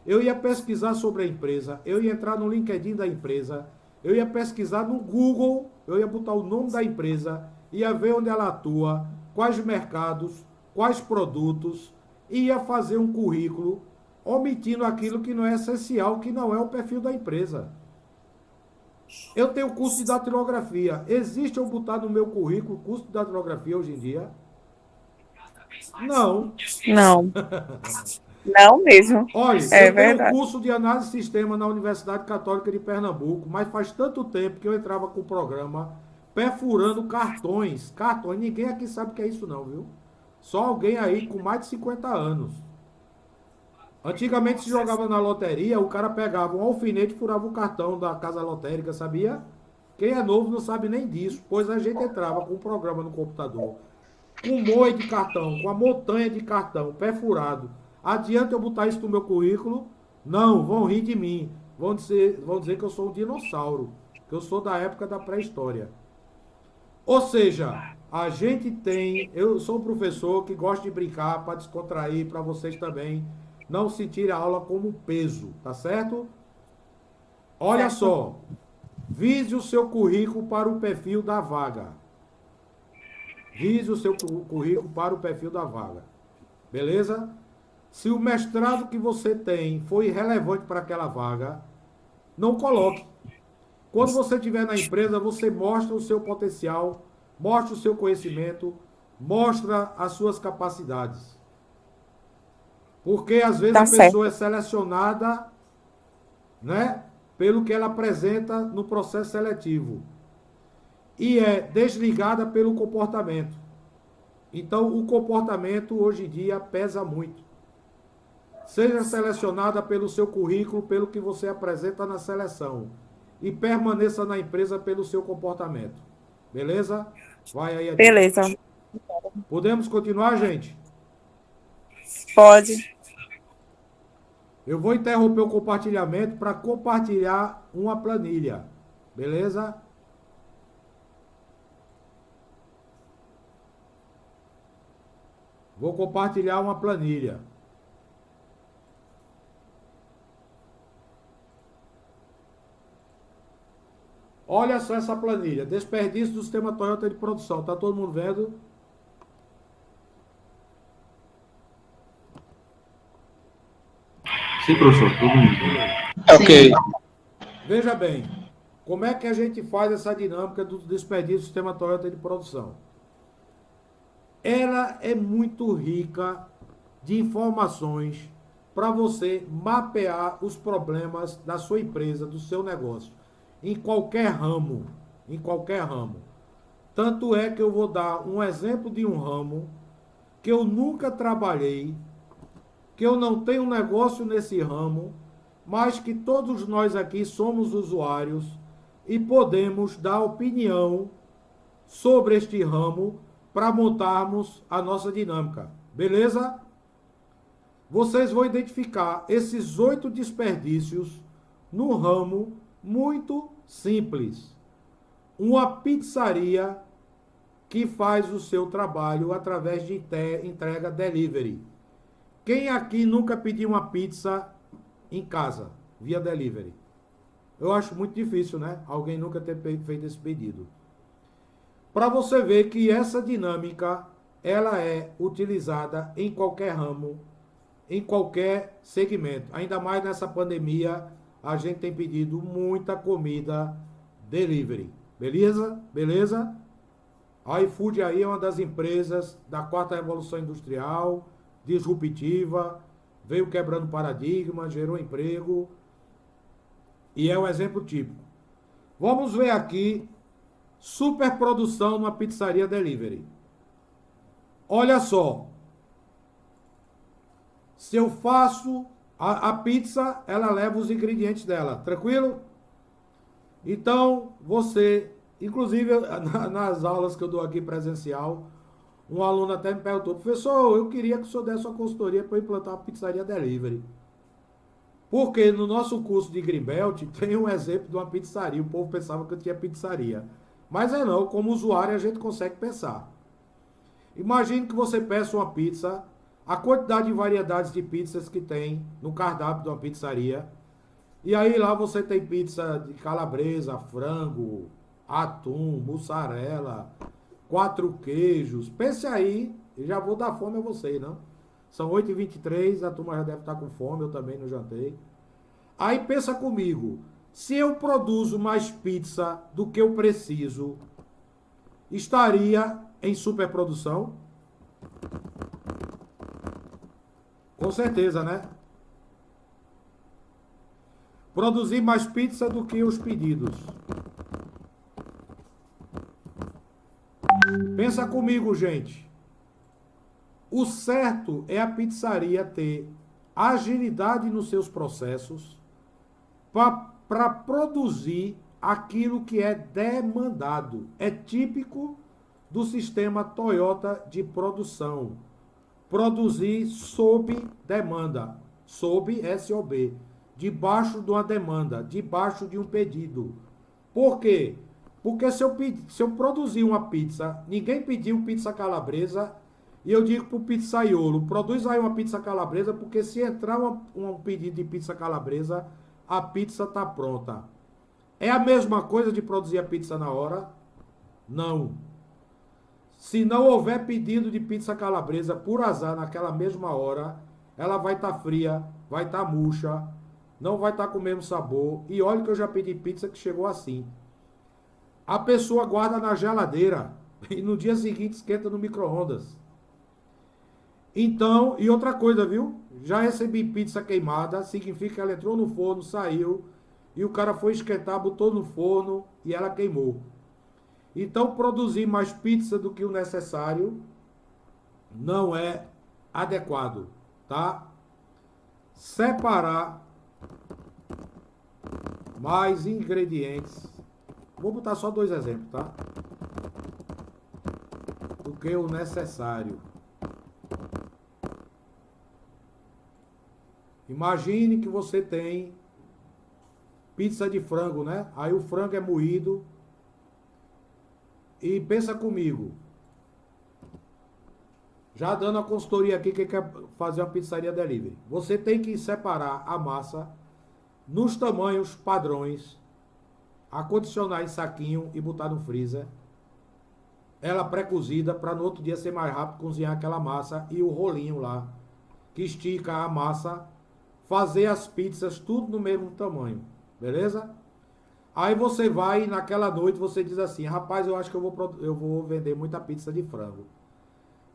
Eu ia pesquisar sobre a empresa. Eu ia entrar no LinkedIn da empresa. Eu ia pesquisar no Google. Eu ia botar o nome da empresa. Ia ver onde ela atua, quais mercados, quais produtos, e ia fazer um currículo omitindo aquilo que não é essencial, que não é o perfil da empresa. Eu tenho curso de datilografia. Existe eu botar no meu currículo curso de datilografia hoje em dia? Não. Não. Não mesmo. Olha, É eu tenho um verdade. curso de análise de sistema na Universidade Católica de Pernambuco, mas faz tanto tempo que eu entrava com o programa perfurando cartões. Cartões, ninguém aqui sabe o que é isso não, viu? Só alguém aí com mais de 50 anos. Antigamente se jogava na loteria, o cara pegava um alfinete e furava o cartão da casa lotérica, sabia? Quem é novo não sabe nem disso, pois a gente entrava com um programa no computador, com um monte de cartão, com a montanha de cartão perfurado. Adianta eu botar isso no meu currículo? Não, vão rir de mim. Vão dizer que eu sou um dinossauro, que eu sou da época da pré-história. Ou seja, a gente tem... Eu sou um professor que gosta de brincar para descontrair, para vocês também não sentirem a aula como peso, tá certo? Olha só, vise o seu currículo para o perfil da vaga. Vise o seu currículo para o perfil da vaga. Beleza? Se o mestrado que você tem foi relevante para aquela vaga, não coloque. Quando você estiver na empresa, você mostra o seu potencial, mostra o seu conhecimento, mostra as suas capacidades. Porque às vezes Tá a pessoa certo. é selecionada, né, pelo que ela apresenta no processo seletivo. E é desligada pelo comportamento. Então, o comportamento hoje em dia pesa muito. Seja selecionada pelo seu currículo, pelo que você apresenta na seleção. E permaneça na empresa pelo seu comportamento. Beleza? Vai aí, Adilson. Beleza. Podemos continuar, gente? Pode. Eu vou interromper o compartilhamento para compartilhar uma planilha. Beleza? Vou compartilhar uma planilha. Olha só essa planilha. Desperdício do sistema Toyota de produção. Tá todo mundo vendo? Sim, professor, todo mundo. Ok. Veja bem, como é que a gente faz essa dinâmica do desperdício do sistema Toyota de produção? Ela é muito rica de informações para você mapear os problemas da sua empresa, do seu negócio, em qualquer ramo, em qualquer ramo. Tanto é que eu vou dar um exemplo de um ramo que eu nunca trabalhei, que eu não tenho negócio nesse ramo, mas que todos nós aqui somos usuários e podemos dar opinião sobre este ramo para montarmos a nossa dinâmica. Beleza? Vocês vão identificar esses 8 desperdícios no ramo muito simples. Uma pizzaria que faz o seu trabalho através de entrega delivery. Quem aqui nunca pediu uma pizza em casa, via delivery? Eu acho muito difícil, né? Alguém nunca ter feito esse pedido. Para você ver que essa dinâmica, ela é utilizada em qualquer ramo, em qualquer segmento. Ainda mais nessa pandemia, a gente tem pedido muita comida delivery. Beleza? Beleza? A iFood aí é uma das empresas da quarta revolução industrial, disruptiva, veio quebrando paradigma, gerou emprego e é um exemplo típico. Vamos ver aqui superprodução numa pizzaria delivery. Olha só, se eu faço a pizza, ela leva os ingredientes dela, tranquilo? Então, você, inclusive nas aulas que eu dou aqui presencial, um aluno até me perguntou: professor, eu queria que o senhor desse uma consultoria para implantar uma pizzaria delivery. Porque no nosso curso de Greenbelt tem um exemplo de uma pizzaria. O povo pensava que eu tinha pizzaria. Mas é não, como usuário a gente consegue pensar. Imagine que você peça uma pizza, a quantidade de variedades de pizzas que tem no cardápio de uma pizzaria. E aí lá você tem pizza de calabresa, frango, atum, mussarela, 4 queijos. Pense aí, eu já vou dar fome a vocês, não? São 8h23, a turma já deve estar com fome, eu também não jantei. Aí pensa comigo, se eu produzo mais pizza do que eu preciso, estaria em superprodução? Com certeza, né? Produzir mais pizza do que os pedidos. Pensa comigo, gente. O certo é a pizzaria ter agilidade nos seus processos para produzir aquilo que é demandado. É típico do sistema Toyota de produção. Produzir sob demanda. Sob SOB. Debaixo de uma demanda. Debaixo de um pedido. Por quê? Porque se eu produzir uma pizza, ninguém pediu pizza calabresa, e eu digo pro pizzaiolo, produz aí uma pizza calabresa, porque se entrar um pedido de pizza calabresa, a pizza tá pronta. É a mesma coisa de produzir a pizza na hora? Não. Se não houver pedido de pizza calabresa, por azar, naquela mesma hora, ela vai estar fria, vai estar murcha, não vai estar com o mesmo sabor. E olha que eu já pedi pizza que chegou assim. A pessoa guarda na geladeira e no dia seguinte esquenta no micro-ondas. Então, e outra coisa, viu? Já recebi pizza queimada, significa que ela entrou no forno, saiu, e o cara foi esquentar, botou no forno e ela queimou. Então, produzir mais pizza do que o necessário não é adequado, tá? Separar mais ingredientes. Vou botar só 2 exemplos, tá? Do que o necessário. Imagine que você tem pizza de frango, né? Aí o frango é moído. E pensa comigo. Já dando a consultoria aqui, que quer fazer uma pizzaria delivery. Você tem que separar a massa nos tamanhos padrões, acondicionar em saquinho e botar no freezer. Ela pré-cozida para no outro dia ser mais rápido cozinhar aquela massa e o rolinho lá, que estica a massa, fazer as pizzas tudo no mesmo tamanho, beleza? Aí você vai, naquela noite, você diz assim: rapaz, eu acho que eu vou vender muita pizza de frango.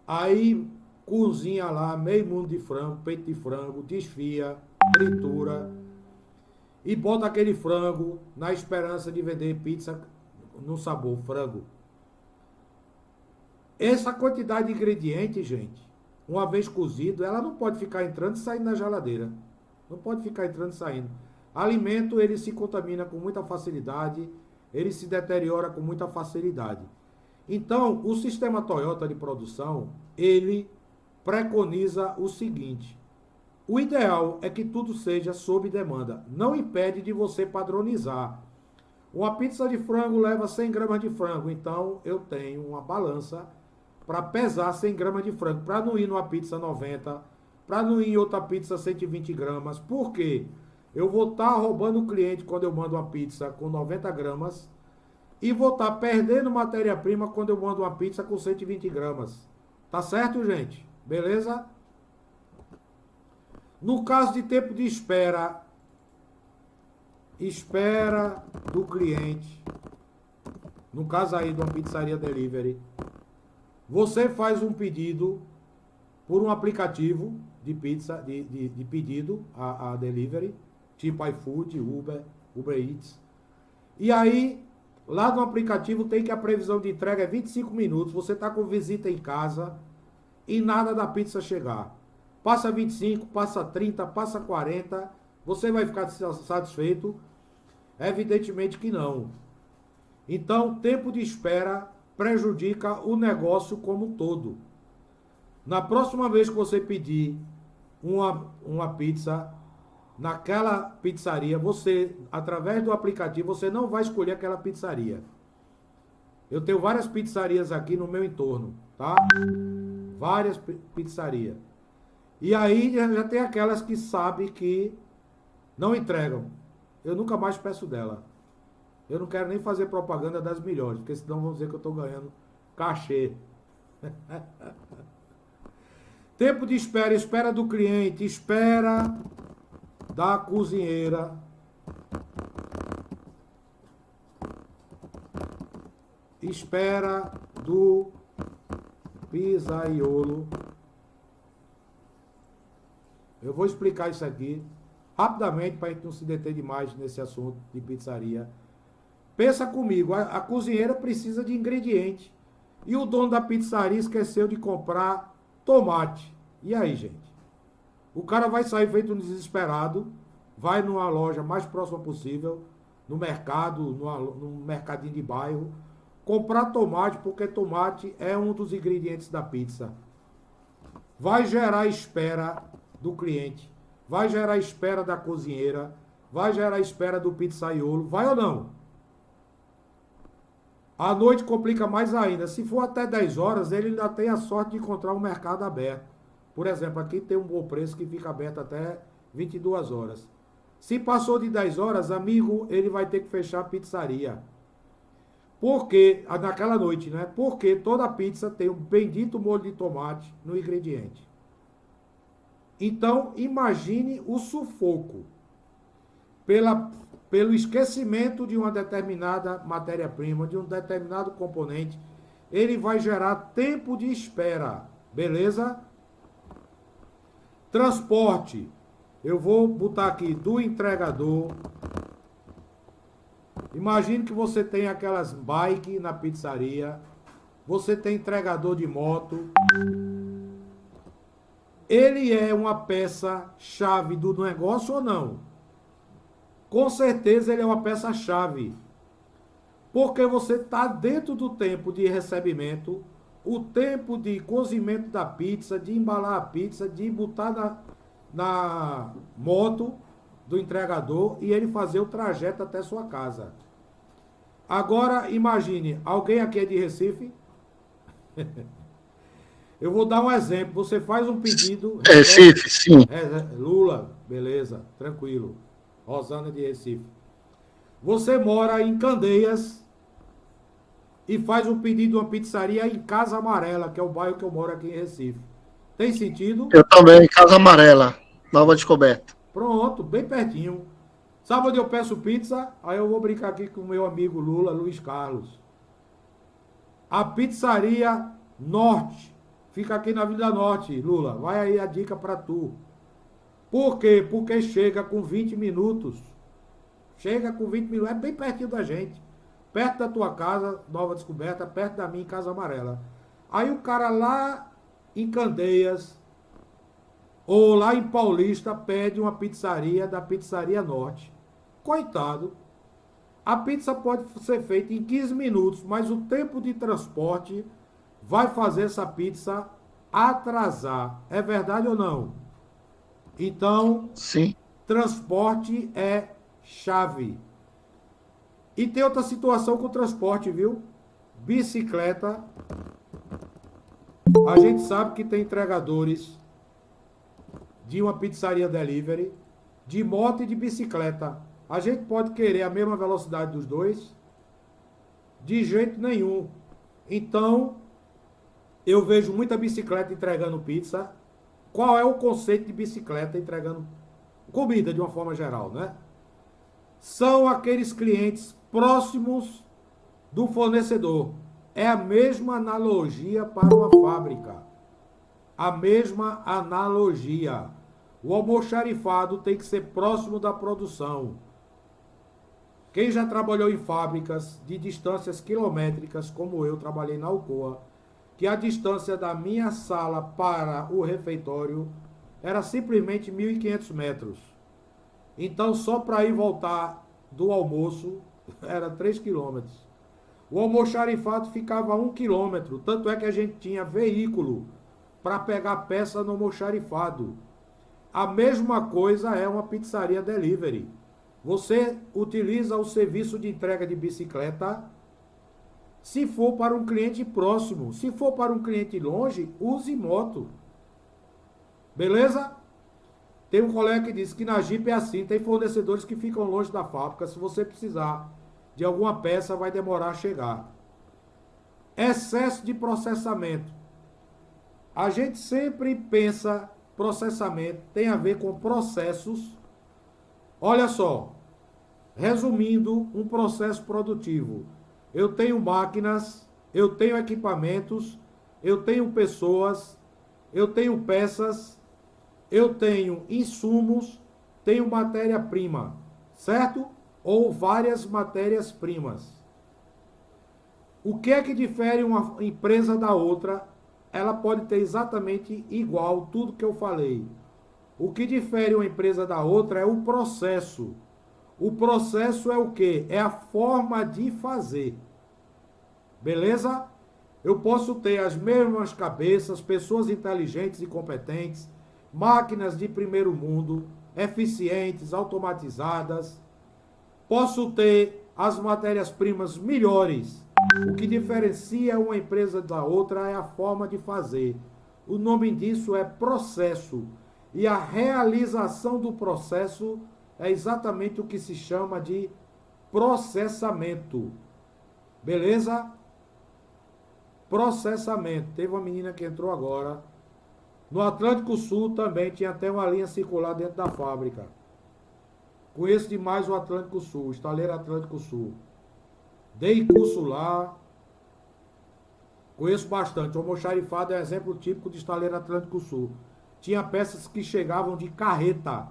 Aí cozinha lá meio mundo de frango, peito de frango, desfia, tritura e bota aquele frango na esperança de vender pizza no sabor frango. Essa quantidade de ingredientes, gente, uma vez cozido, ela não pode ficar entrando e saindo na geladeira. Não pode ficar entrando e saindo. Alimento, ele se contamina com muita facilidade, ele se deteriora com muita facilidade. Então, o sistema Toyota de produção, ele preconiza o seguinte: o ideal é que tudo seja sob demanda. Não impede de você padronizar. Uma pizza de frango leva 100 gramas de frango, então eu tenho uma balança para pesar 100 gramas de frango, para não ir numa pizza 90, para não ir em outra pizza 120 gramas. Por quê? Eu vou estar roubando o cliente quando eu mando uma pizza com 90 gramas e vou estar perdendo matéria-prima quando eu mando uma pizza com 120 gramas. Tá certo, gente? Beleza? No caso de tempo de espera do cliente, no caso aí de uma pizzaria delivery, você faz um pedido por um aplicativo de pizza, de pedido a delivery, tipo iFood, Uber Eats. E aí, lá no aplicativo tem que a previsão de entrega é 25 minutos, você está com visita em casa e nada da pizza chegar. Passa 25, passa 30, passa 40, você vai ficar satisfeito? Evidentemente que não. Então, tempo de espera prejudica o negócio como um todo. Na próxima vez que você pedir uma pizza naquela pizzaria, você, através do aplicativo, você não vai escolher aquela pizzaria. Eu tenho várias pizzarias aqui no meu entorno, tá? Várias pizzarias. E aí já tem aquelas que sabem que não entregam. Eu nunca mais peço dela. Eu não quero nem fazer propaganda das melhores, porque senão vão dizer que eu estou ganhando cachê. Tempo de espera, espera do cliente, espera da cozinheira. Espera do pizzaiolo. Eu vou explicar isso aqui rapidamente para a gente não se deter demais nesse assunto de pizzaria. Pensa comigo, a cozinheira precisa de ingrediente e o dono da pizzaria esqueceu de comprar tomate. E aí, gente? O cara vai sair feito um desesperado, vai numa loja mais próxima possível, no mercado, num mercadinho de bairro, comprar tomate, porque tomate é um dos ingredientes da pizza. Vai gerar espera do cliente, vai gerar espera da cozinheira, vai gerar espera do pizzaiolo, vai ou não? À noite complica mais ainda. Se for até 10 horas, ele ainda tem a sorte de encontrar um mercado aberto. Por exemplo, aqui tem um bom preço que fica aberto até 22 horas. Se passou de 10 horas, amigo, ele vai ter que fechar a pizzaria. Porque, naquela noite, né? Porque toda pizza tem um bendito molho de tomate no ingrediente. Então, imagine o sufoco pelo esquecimento de uma determinada matéria-prima, de um determinado componente. Ele vai gerar tempo de espera, beleza? Transporte. Eu vou botar aqui do entregador. Imagine que você tem aquelas bike na pizzaria. Você tem entregador de moto. Ele é uma peça-chave do negócio ou não? Com certeza ele é uma peça-chave. Porque você está dentro do tempo de recebimento, o tempo de cozimento da pizza, de embalar a pizza, de botar na moto do entregador e ele fazer o trajeto até sua casa. Agora, imagine, alguém aqui é de Recife? Eu vou dar um exemplo. Você faz um pedido... Recife, sim. Lula, beleza, tranquilo. Rosana de Recife. Você mora em Candeias e faz um pedido de uma pizzaria em Casa Amarela, que é o bairro que eu moro aqui em Recife. Tem sentido? Eu também, Casa Amarela, Nova Descoberta. Pronto, bem pertinho. Sabe onde eu peço pizza? Aí eu vou brincar aqui com o meu amigo Lula, Luiz Carlos. A pizzaria Norte. Fica aqui na Vila Norte, Lula. Vai aí a dica pra tu. Por quê? Porque chega com 20 minutos. Chega com 20 minutos. É bem pertinho da gente. Perto da tua casa, Nova Descoberta, perto da minha, em Casa Amarela. Aí o cara lá em Candeias, ou lá em Paulista, pede uma pizzaria da Pizzaria Norte. Coitado. A pizza pode ser feita em 15 minutos, mas o tempo de transporte vai fazer essa pizza atrasar. É verdade ou não? Então, sim, transporte é chave. E tem outra situação com o transporte, viu? Bicicleta. A gente sabe que tem entregadores de uma pizzaria delivery, de moto e de bicicleta. A gente pode querer a mesma velocidade dos dois? De jeito nenhum. Então, eu vejo muita bicicleta entregando pizza. Qual é o conceito de bicicleta entregando comida de uma forma geral, né? São aqueles clientes próximos do fornecedor. É a mesma analogia para uma fábrica. A mesma analogia. O almoxarifado tem que ser próximo da produção. Quem já trabalhou em fábricas de distâncias quilométricas, como eu trabalhei na Alcoa, que a distância da minha sala para o refeitório era simplesmente 1.500 metros. Então, só para ir voltar do almoço, era 3 quilômetros. O almoxarifado ficava a 1 quilômetro, tanto é que a gente tinha veículo para pegar peça no almoxarifado. A mesma coisa é uma pizzaria delivery. Você utiliza o serviço de entrega de bicicleta se for para um cliente próximo. Se for para um cliente longe, use moto. Beleza? Tem um colega que disse que na Jeep é assim, tem fornecedores que ficam longe da fábrica. Se você precisar de alguma peça, vai demorar a chegar. Excesso de processamento. A gente sempre pensa processamento, tem a ver com processos. Olha só, resumindo, um processo produtivo. Eu tenho máquinas, eu tenho equipamentos, eu tenho pessoas, eu tenho peças, eu tenho insumos, tenho matéria-prima, certo? Ou várias matérias-primas. O que é que difere uma empresa da outra? Ela pode ter exatamente igual tudo que eu falei. O que difere uma empresa da outra é o processo. O processo é o quê? É a forma de fazer. Beleza? Eu posso ter as mesmas cabeças, pessoas inteligentes e competentes, máquinas de primeiro mundo, eficientes, automatizadas. Posso ter as matérias-primas melhores. O que diferencia uma empresa da outra é a forma de fazer. O nome disso é processo. E a realização do processo é exatamente o que se chama de processamento. Beleza? Processamento. Teve uma menina que entrou agora. No Atlântico Sul também tinha até uma linha circular dentro da fábrica. Conheço demais o Atlântico Sul, Estaleiro Atlântico Sul. Dei curso lá. Conheço bastante. O almoxarifado é exemplo típico de Estaleiro Atlântico Sul. Tinha peças que chegavam de carreta.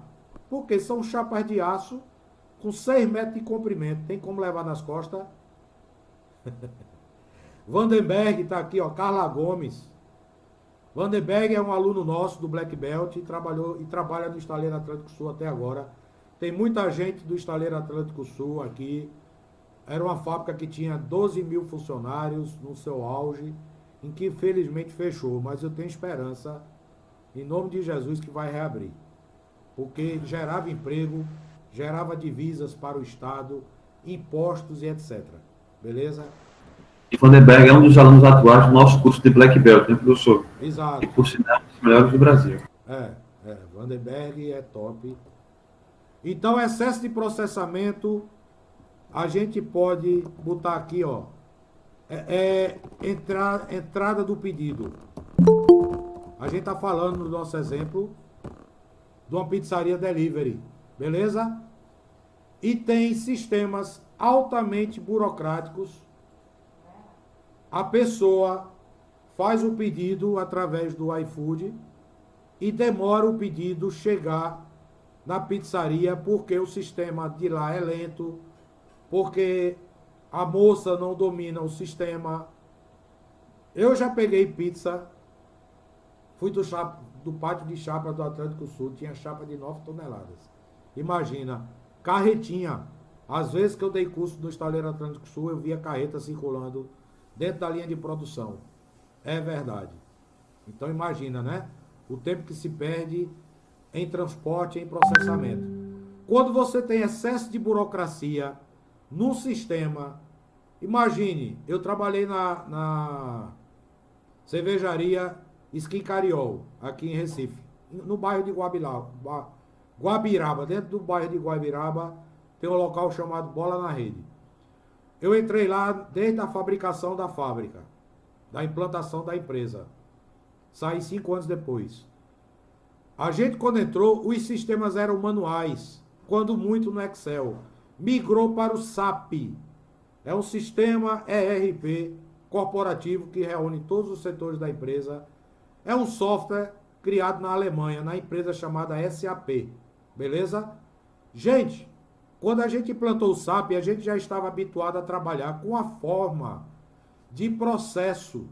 Porque são chapas de aço com 6 metros de comprimento. Tem como levar nas costas? Vandenberg está aqui, ó. Carla Gomes. Vandenberg é um aluno nosso do Black Belt e trabalha no Estaleiro Atlântico Sul até agora. Tem muita gente do Estaleiro Atlântico Sul aqui. Era uma fábrica que tinha 12 mil funcionários no seu auge, em que infelizmente fechou. Mas eu tenho esperança, em nome de Jesus, que vai reabrir. Porque gerava emprego, gerava divisas para o Estado, impostos e etc. Beleza? E Vandenberg é um dos alunos atuais do nosso curso de Black Belt, né, professor? Exato. E por sinal, um dos melhores do Brasil. Vandenberg é top. Então, excesso de processamento, a gente pode botar aqui, ó, entrada do pedido. A gente está falando no nosso exemplo de uma pizzaria delivery, beleza? E tem sistemas altamente burocráticos. A pessoa faz o pedido através do iFood e demora o pedido chegar na pizzaria porque o sistema de lá é lento, porque a moça não domina o sistema. Eu já peguei pizza, fui do pátio de chapa do Atlântico Sul, tinha chapa de 9 toneladas. Imagina, carretinha. Às vezes que eu dei curso no Estaleiro Atlântico Sul, eu via carreta circulando dentro da linha de produção. É verdade. Então imagina, né? O tempo que se perde em transporte, em processamento. Quando você tem excesso de burocracia num sistema. Imagine, eu trabalhei na cervejaria Skin Cariol, aqui em Recife, no bairro de Guabiraba, dentro do bairro de Guabiraba, tem um local chamado Bola na Rede. Eu entrei lá desde a fabricação da fábrica, da implantação da empresa. Saí 5 anos depois. A gente, quando entrou, os sistemas eram manuais, quando muito no Excel. Migrou para o SAP. É um sistema ERP corporativo que reúne todos os setores da empresa. É um software criado na Alemanha, na empresa chamada SAP. Beleza? Gente, quando a gente implantou o SAP, a gente já estava habituado a trabalhar com a forma de processo,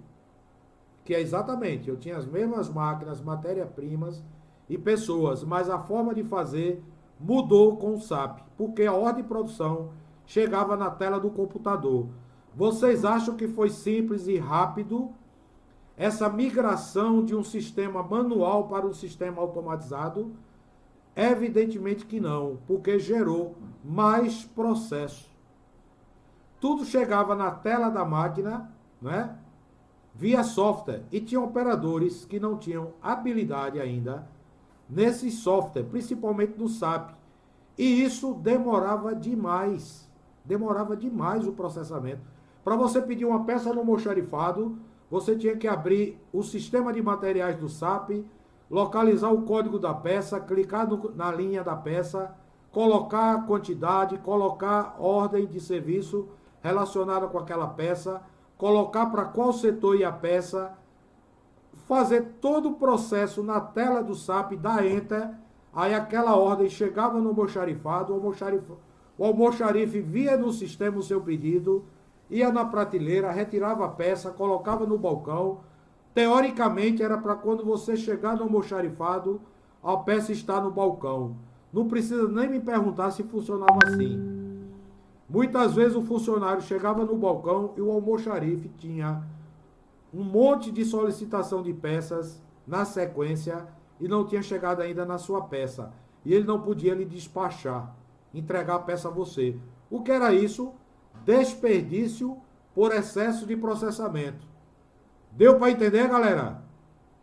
que é exatamente, eu tinha as mesmas máquinas, matérias-primas e pessoas, mas a forma de fazer mudou com o SAP, porque a ordem de produção chegava na tela do computador. Vocês acham que foi simples e rápido essa migração de um sistema manual para um sistema automatizado? Evidentemente que não, porque gerou mais processo. Tudo chegava na tela da máquina, né, via software, e tinha operadores que não tinham habilidade ainda nesse software, principalmente no SAP. E isso demorava demais o processamento. Para você pedir uma peça no almoxarifado, você tinha que abrir o sistema de materiais do SAP, localizar o código da peça, clicar na linha da peça, colocar a quantidade, colocar ordem de serviço relacionada com aquela peça, colocar para qual setor ia a peça, fazer todo o processo na tela do SAP, dar Enter, aí aquela ordem chegava no almoxarifado, o almoxarife via no sistema o seu pedido, ia na prateleira, retirava a peça, colocava no balcão. Teoricamente era para quando você chegar no almoxarifado, a peça está no balcão. Não precisa nem me perguntar se funcionava assim. Muitas vezes o funcionário chegava no balcão e o almoxarife tinha um monte de solicitação de peças na sequência e não tinha chegado ainda na sua peça. E ele não podia lhe despachar, entregar a peça a você. O que era isso? Desperdício por excesso de processamento. Deu para entender, galera?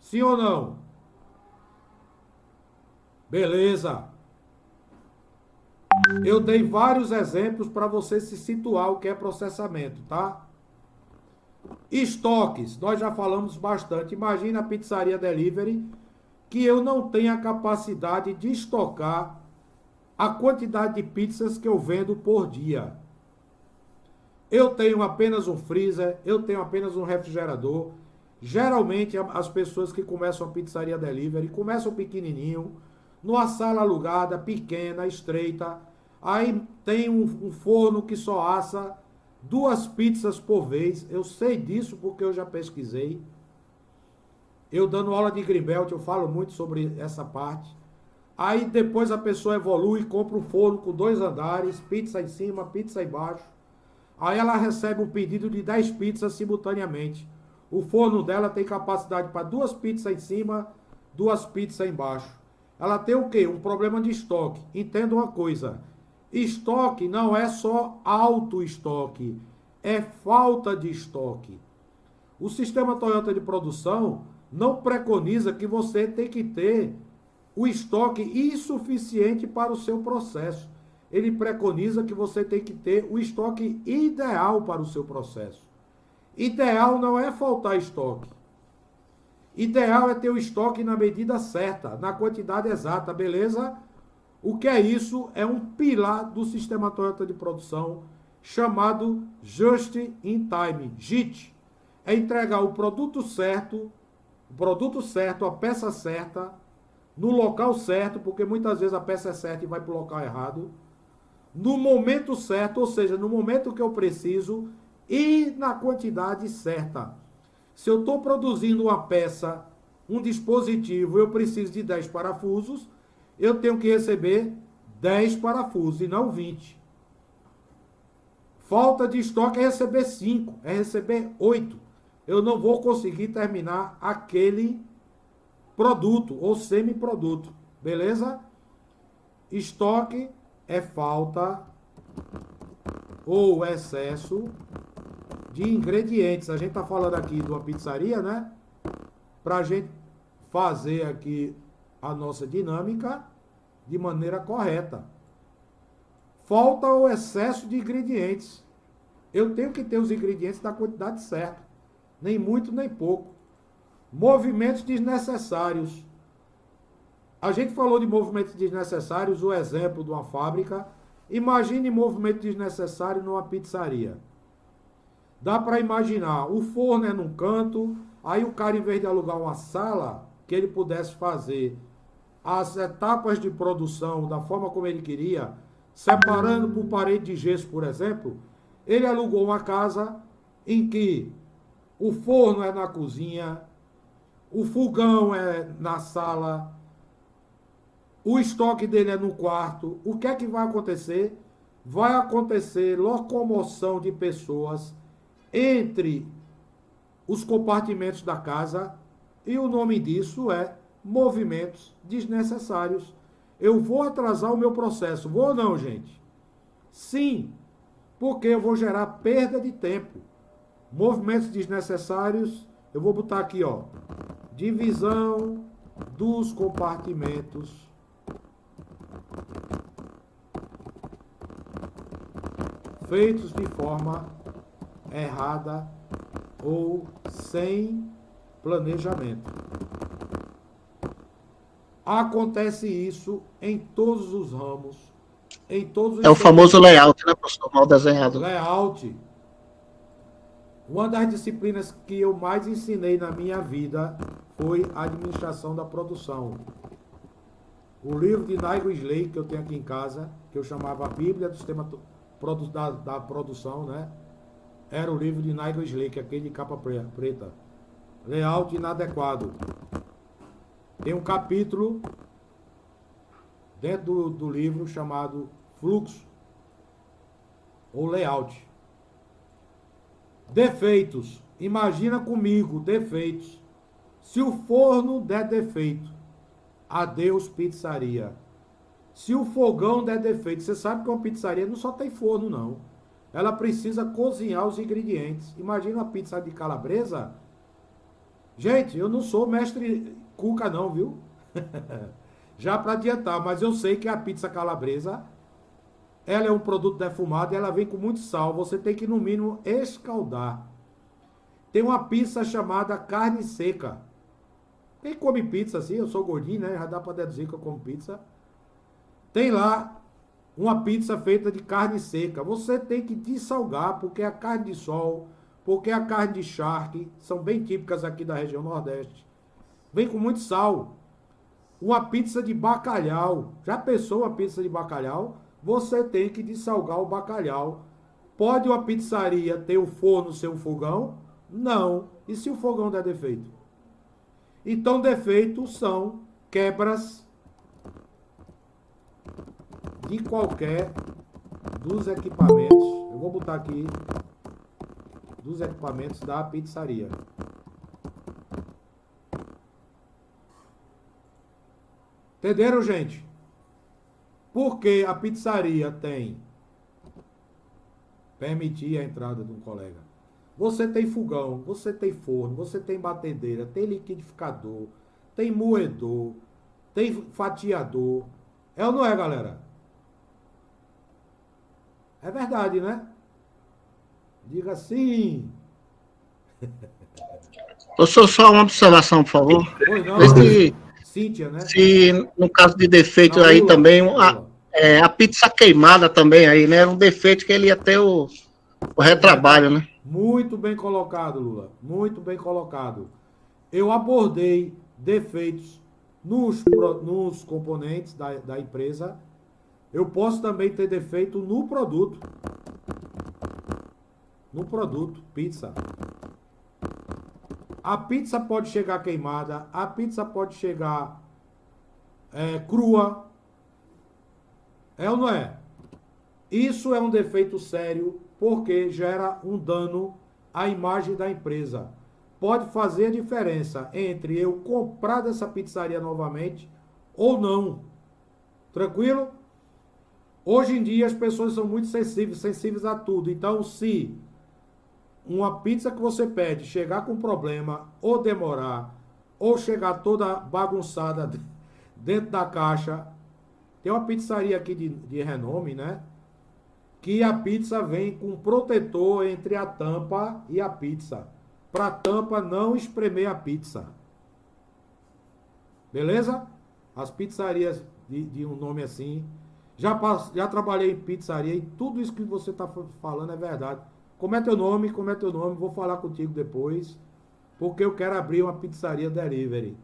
Sim ou não? Beleza. Eu dei vários exemplos para você se situar o que é processamento, tá? Estoques, nós já falamos bastante. Imagina a pizzaria delivery, que eu não tenho a capacidade de estocar a quantidade de pizzas que eu vendo por dia. Eu tenho apenas um freezer, eu tenho apenas um refrigerador. Geralmente as pessoas que começam a pizzaria delivery começam pequenininho, numa sala alugada, pequena, estreita. Aí tem um forno que só assa 2 pizzas por vez. Eu sei disso porque eu já pesquisei. Eu dando aula de Greenbelt, eu falo muito sobre essa parte. Aí depois a pessoa evolui, compra um forno com 2 andares, pizza em cima, pizza embaixo. Aí ela recebe um pedido de 10 pizzas simultaneamente. O forno dela tem capacidade para 2 pizzas em cima, 2 pizzas embaixo. Ela tem o quê? Um problema de estoque. Entenda uma coisa. Estoque não é só auto-estoque. É falta de estoque. O sistema Toyota de produção não preconiza que você tem que ter o estoque insuficiente para o seu processo. Ele preconiza que você tem que ter o estoque ideal para o seu processo. Ideal não é faltar estoque. Ideal é ter o estoque na medida certa, na quantidade exata, beleza? O que é isso? É um pilar do sistema Toyota de produção chamado Just in Time, JIT. É entregar o produto certo, a peça certa, no local certo, porque muitas vezes a peça é certa e vai para o local errado, no momento certo, ou seja, no momento que eu preciso e na quantidade certa. Se eu estou produzindo uma peça, um dispositivo, eu preciso de 10 parafusos, eu tenho que receber 10 parafusos e não 20. Falta de estoque é receber 5, é receber 8. Eu não vou conseguir terminar aquele produto ou semiproduto, beleza? Estoque é falta ou excesso de ingredientes. A gente está falando aqui de uma pizzaria, né? Para a gente fazer aqui a nossa dinâmica de maneira correta. Falta o excesso de ingredientes. Eu tenho que ter os ingredientes da quantidade certa. Nem muito, nem pouco. Movimentos desnecessários. A gente falou de movimentos desnecessários, o exemplo de uma fábrica. Imagine movimento desnecessário numa pizzaria. Dá para imaginar, o forno é num canto, aí o cara, em vez de alugar uma sala, que ele pudesse fazer as etapas de produção da forma como ele queria, separando por parede de gesso, por exemplo, ele alugou uma casa em que o forno é na cozinha, o fogão é na sala, o estoque dele é no quarto. O que é que vai acontecer? Vai acontecer locomoção de pessoas entre os compartimentos da casa, e o nome disso é movimentos desnecessários. Eu vou atrasar o meu processo, vou ou não, gente? Sim, porque eu vou gerar perda de tempo. Movimentos desnecessários, eu vou botar aqui, ó, divisão dos compartimentos feitos de forma errada ou sem planejamento. Acontece isso em todos os ramos, em todos os É o famoso layout, né, professor? Mal desenhado. layout. Uma das disciplinas que eu mais ensinei na minha vida foi a administração da produção. O livro de Nigel Slay, que eu tenho aqui em casa, que eu chamava a Bíblia do Sistema da Produção, né? Era o livro de Nigel Slay, que é aquele de capa preta. Layout inadequado. Tem um capítulo dentro do livro chamado Fluxo ou Layout. Defeitos. Imagina comigo, defeitos. Se o forno der defeito, adeus pizzaria. Se o fogão der defeito, você sabe que uma pizzaria não só tem forno, não. Ela precisa cozinhar os ingredientes. Imagina uma pizza de calabresa. Gente, eu não sou mestre cuca não, viu? Já para adiantar, mas eu sei que a pizza calabresa, ela é um produto defumado e ela vem com muito sal. Você tem que, no mínimo, escaldar. Tem uma pizza chamada carne seca. Quem come pizza assim, eu sou gordinho, né? Já dá para deduzir que eu como pizza. Tem lá uma pizza feita de carne seca. Você tem que dessalgar, porque a carne de sol, porque a carne de charque, são bem típicas aqui da região Nordeste. Vem com muito sal. Uma pizza de bacalhau. Já pensou uma pizza de bacalhau? Você tem que dessalgar o bacalhau. Pode uma pizzaria ter o forno ser um fogão? Não. E se o fogão der defeito? Então, defeitos são quebras de qualquer dos equipamentos. Eu vou botar aqui dos equipamentos da pizzaria. Entenderam, gente? Porque a pizzaria tem permitir a entrada de um colega. Você tem fogão, você tem forno, você tem batedeira, tem liquidificador, tem moedor, tem fatiador. É ou não é, galera? É verdade, né? Diga sim. Professor, só uma observação, por favor. Pois não, Cíntia, né? Se no caso de defeito Não, aí Lula, também, Lula. a pizza queimada também aí, né? Era um defeito que ele ia ter o retrabalho, né? Muito bem colocado, Lula. Muito bem colocado. Eu abordei defeitos nos componentes da empresa. Eu posso também ter defeito no produto. No produto, pizza. A pizza pode chegar queimada, a pizza pode chegar crua. É ou não é? Isso é um defeito sério porque gera um dano à imagem da empresa. Pode fazer a diferença entre eu comprar dessa pizzaria novamente ou não. Tranquilo? Hoje em dia as pessoas são muito sensíveis a tudo. Então, se uma pizza que você pede chegar com problema, ou demorar, ou chegar toda bagunçada dentro da caixa, tem uma pizzaria aqui de renome, né? Que a pizza vem com protetor entre a tampa e a pizza, para a tampa não espremer a pizza. Beleza? As pizzarias de um nome assim. Já trabalhei em pizzaria e tudo isso que você está falando é verdade. Como é teu nome? Como é teu nome? Vou falar contigo depois, porque eu quero abrir uma pizzaria delivery.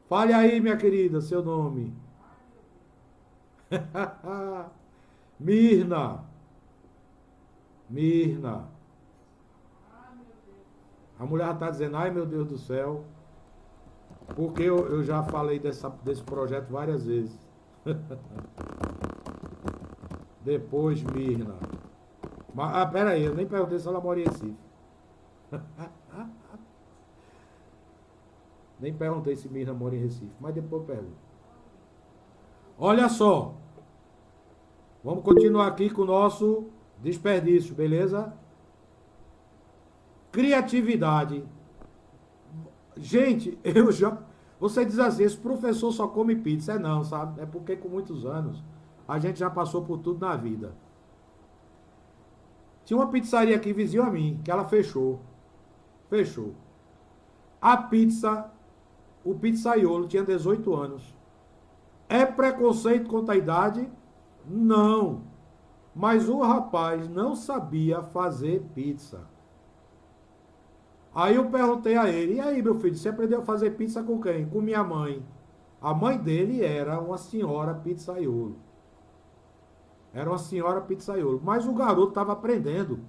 Fale aí, minha querida, seu nome. Mirna. Mirna. A mulher está dizendo, ai meu Deus do céu. Porque eu já falei desse projeto várias vezes. Depois, Mirna. Mas, peraí, eu nem perguntei se ela mora em Recife. Nem perguntei se Mirna mora em Recife, mas depois eu pergunto. Olha só. Vamos continuar aqui com o nosso desperdício, beleza? Criatividade. Gente, você diz assim, esse professor só come pizza. É não, sabe? É porque com muitos anos a gente já passou por tudo na vida. Tinha uma pizzaria aqui vizinho a mim, que ela fechou. Fechou. A pizza, o pizzaiolo tinha 18 anos. É preconceito contra a idade? Não. Mas o rapaz não sabia fazer pizza. Aí eu perguntei a ele, e aí meu filho, você aprendeu a fazer pizza com quem? Com minha mãe. A mãe dele era uma senhora pizzaiolo. Era uma senhora pizzaiolo. Mas o garoto estava aprendendo.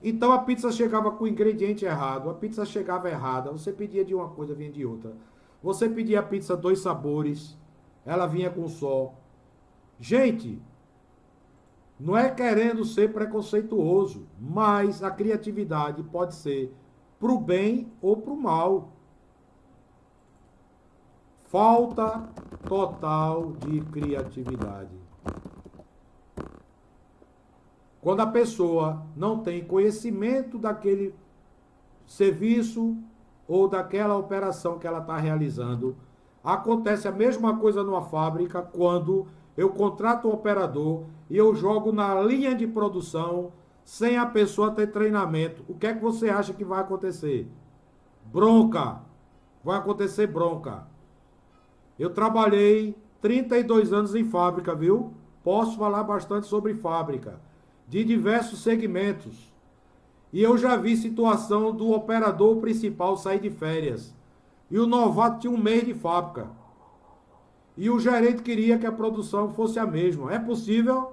Então a pizza chegava com o ingrediente errado, a pizza chegava errada, você pedia de uma coisa, vinha de outra. Você pedia a pizza 2 sabores, ela vinha com só. Gente, não é querendo ser preconceituoso, mas a criatividade pode ser pro bem ou pro mal. Falta total de criatividade. Quando a pessoa não tem conhecimento daquele serviço ou daquela operação que ela está realizando, acontece a mesma coisa numa fábrica quando eu contrato um operador e eu jogo na linha de produção sem a pessoa ter treinamento. O que é que você acha que vai acontecer? Bronca. Vai acontecer bronca. Eu trabalhei 32 anos em fábrica, viu? Posso falar bastante sobre fábrica, de diversos segmentos. E eu já vi situação do operador principal sair de férias. E o novato tinha 1 mês de fábrica. E o gerente queria que a produção fosse a mesma. É possível?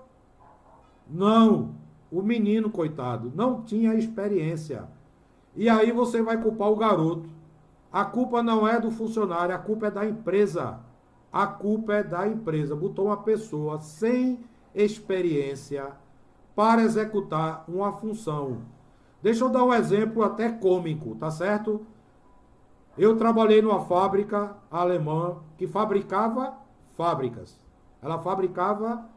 Não. O menino, coitado, não tinha experiência. E aí você vai culpar o garoto. A culpa não é do funcionário, a culpa é da empresa. A culpa é da empresa. Botou uma pessoa sem experiência para executar uma função. Deixa eu dar um exemplo até cômico, tá certo? Eu trabalhei numa fábrica alemã que fabricava fábricas. Ela fabricava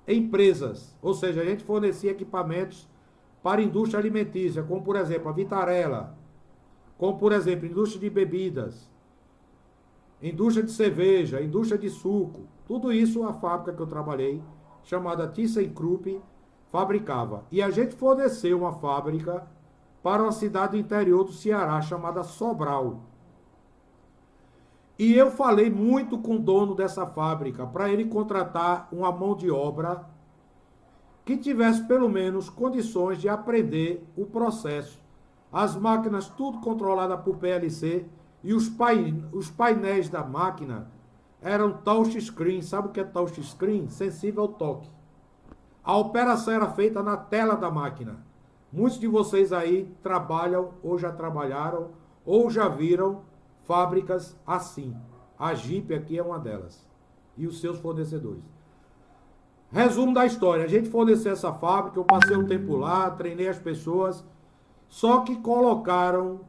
empresas, ou seja, a gente fornecia equipamentos para a indústria alimentícia, como por exemplo a Vitarella, como por exemplo a indústria de bebidas, indústria de cerveja, indústria de suco. Tudo isso a fábrica que eu trabalhei, chamada ThyssenKrupp, fabricava. E a gente forneceu uma fábrica para uma cidade do interior do Ceará, chamada Sobral. E eu falei muito com o dono dessa fábrica, para ele contratar uma mão de obra que tivesse pelo menos condições de aprender o processo. As máquinas tudo controladas por PLC e os painéis da máquina eram touchscreen. Sabe o que é touchscreen? Sensível ao toque. A operação era feita na tela da máquina. Muitos de vocês aí trabalham, ou já trabalharam, ou já viram fábricas assim. A Jeep aqui é uma delas. E os seus fornecedores. Resumo da história. A gente forneceu essa fábrica, eu passei um tempo lá, treinei as pessoas, só que colocaram,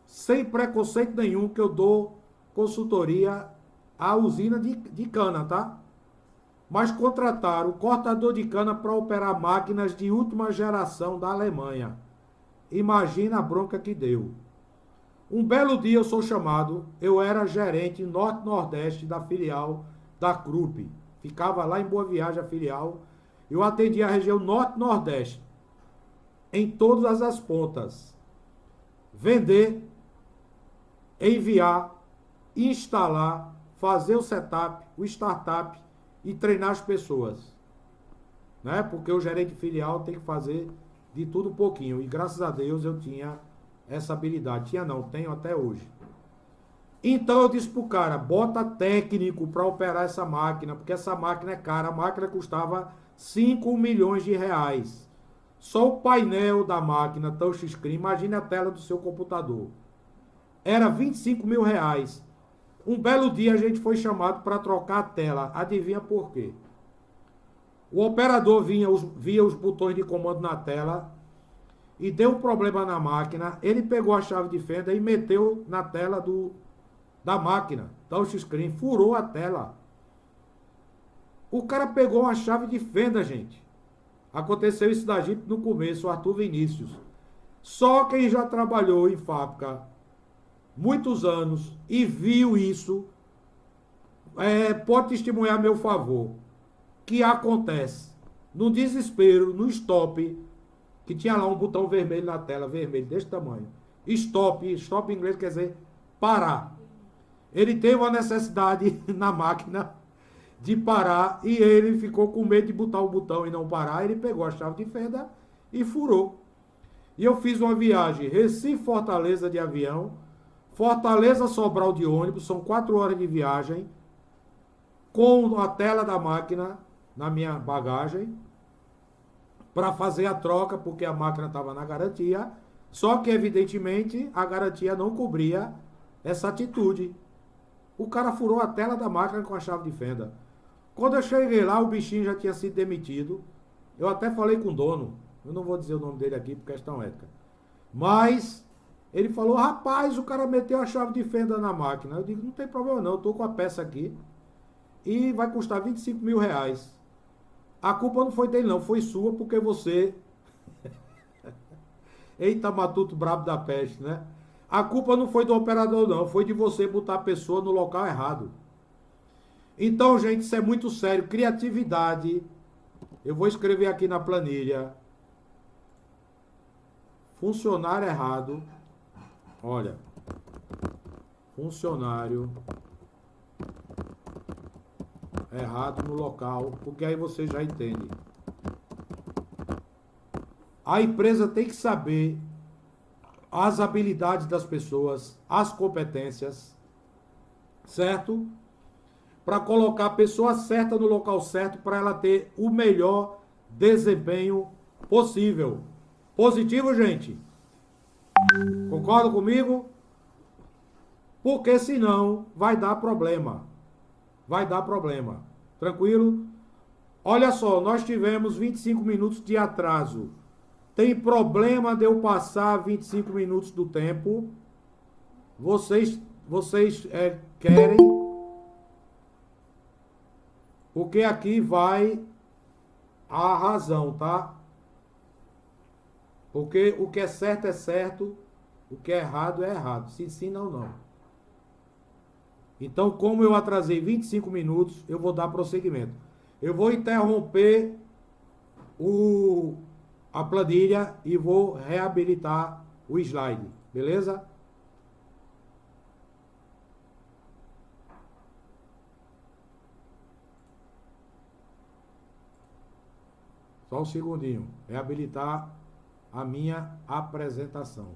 sem preconceito nenhum, que eu dou consultoria à usina de cana, tá? mas contrataram cortador de cana para operar máquinas de última geração da Alemanha. Imagina a bronca que deu. Um belo dia eu sou chamado, eu era gerente norte-nordeste da filial da Krupp. Ficava lá em Boa Viagem a filial. Eu atendia a região norte-nordeste, em todas as pontas. Vender, enviar, instalar, fazer o setup, o startup e treinar as pessoas. Né? Porque o gerente de filial tem que fazer de tudo um pouquinho. E graças a Deus eu tinha essa habilidade. Tinha não, tenho até hoje. Então eu disse pro cara, bota técnico para operar essa máquina, porque essa máquina é cara. A máquina custava 5 milhões de reais. Só o painel da máquina, touchscreen, imagine a tela do seu computador. Era 25 mil reais. Um belo dia a gente foi chamado para trocar a tela. Adivinha por quê? O operador via os botões de comando na tela e deu um problema na máquina. Ele pegou a chave de fenda e meteu na tela da máquina, touchscreen, furou a tela. O cara pegou uma chave de fenda, gente. Aconteceu isso da Jeep no começo, o Arthur Vinícius. Só quem já trabalhou em fábrica muitos anos e viu isso, pode testemunhar a meu favor, que acontece no desespero, no stop, que tinha lá um botão vermelho na tela, vermelho, desse tamanho. Stop em inglês quer dizer parar. Ele teve uma necessidade na máquina de parar e ele ficou com medo de botar o botão e não parar. Ele pegou a chave de fenda e furou. E eu fiz uma viagem Recife-Fortaleza de avião, Fortaleza-Sobral de ônibus, são 4 horas de viagem, com a tela da máquina na minha bagagem, para fazer a troca, porque a máquina estava na garantia, só que evidentemente a garantia não cobria essa atitude. O cara furou a tela da máquina com a chave de fenda. Quando eu cheguei lá, o bichinho já tinha sido demitido. Eu até falei com o dono, eu não vou dizer o nome dele aqui por questão ética, mas ele falou, rapaz, o cara meteu a chave de fenda na máquina. Eu digo, não tem problema não, eu estou com a peça aqui e vai custar 25 mil reais. A culpa não foi dele não, foi sua, porque você... Eita, matuto brabo da peste, né? A culpa não foi do operador não, foi de você botar a pessoa no local errado. Então, gente, isso é muito sério. Criatividade. Eu vou escrever aqui na planilha. Funcionário errado. Olha. Funcionário errado no local, porque aí você já entende. A empresa tem que saber as habilidades das pessoas, as competências, certo? Para colocar a pessoa certa no local certo, para ela ter o melhor desempenho possível. Positivo, gente? Concorda comigo? Porque senão vai dar problema. Vai dar problema. Tranquilo? Olha só, nós tivemos 25 minutos de atraso. Tem problema de eu passar 25 minutos do tempo? Vocês querem? Porque aqui vai a razão, tá? Porque o que é certo, o que é errado. Se sim, não. Então, como eu atrasei 25 minutos, eu vou dar prosseguimento. Eu vou interromper a planilha e vou reabilitar o slide, beleza? Só um segundinho. Reabilitar a minha apresentação.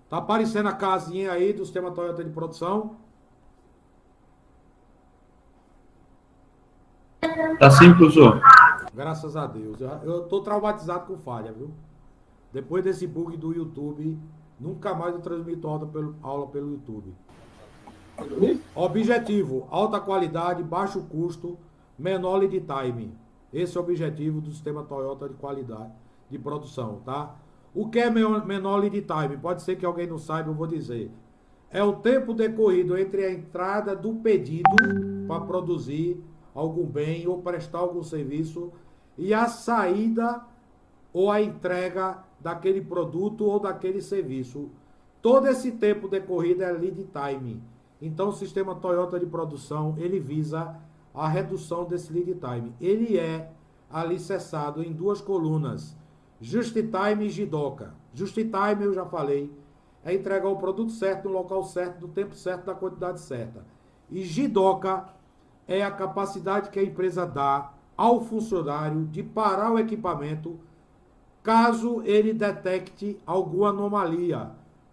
Tá aparecendo a casinha aí do sistema Toyota de produção? Tá sim, professor. Graças a Deus. Eu tô traumatizado com falha, viu? Depois desse bug do YouTube, nunca mais eu transmito aula pelo YouTube. Objetivo: alta qualidade, baixo custo, menor lead time. Esse é o objetivo do sistema Toyota de qualidade de produção, tá? O que é menor lead time? Pode ser que alguém não saiba, eu vou dizer. É o tempo decorrido entre a entrada do pedido para produzir algum bem ou prestar algum serviço e a saída ou a entrega daquele produto ou daquele serviço. Todo esse tempo decorrido é lead time. Então, o sistema Toyota de produção, ele visa a redução desse lead time. Ele é alicerçado em duas colunas, Just Time e Jidoka. Just Time, eu já falei, é entregar o produto certo, no local certo, no tempo certo, da quantidade certa. E Jidoka é a capacidade que a empresa dá ao funcionário de parar o equipamento caso ele detecte alguma anomalia.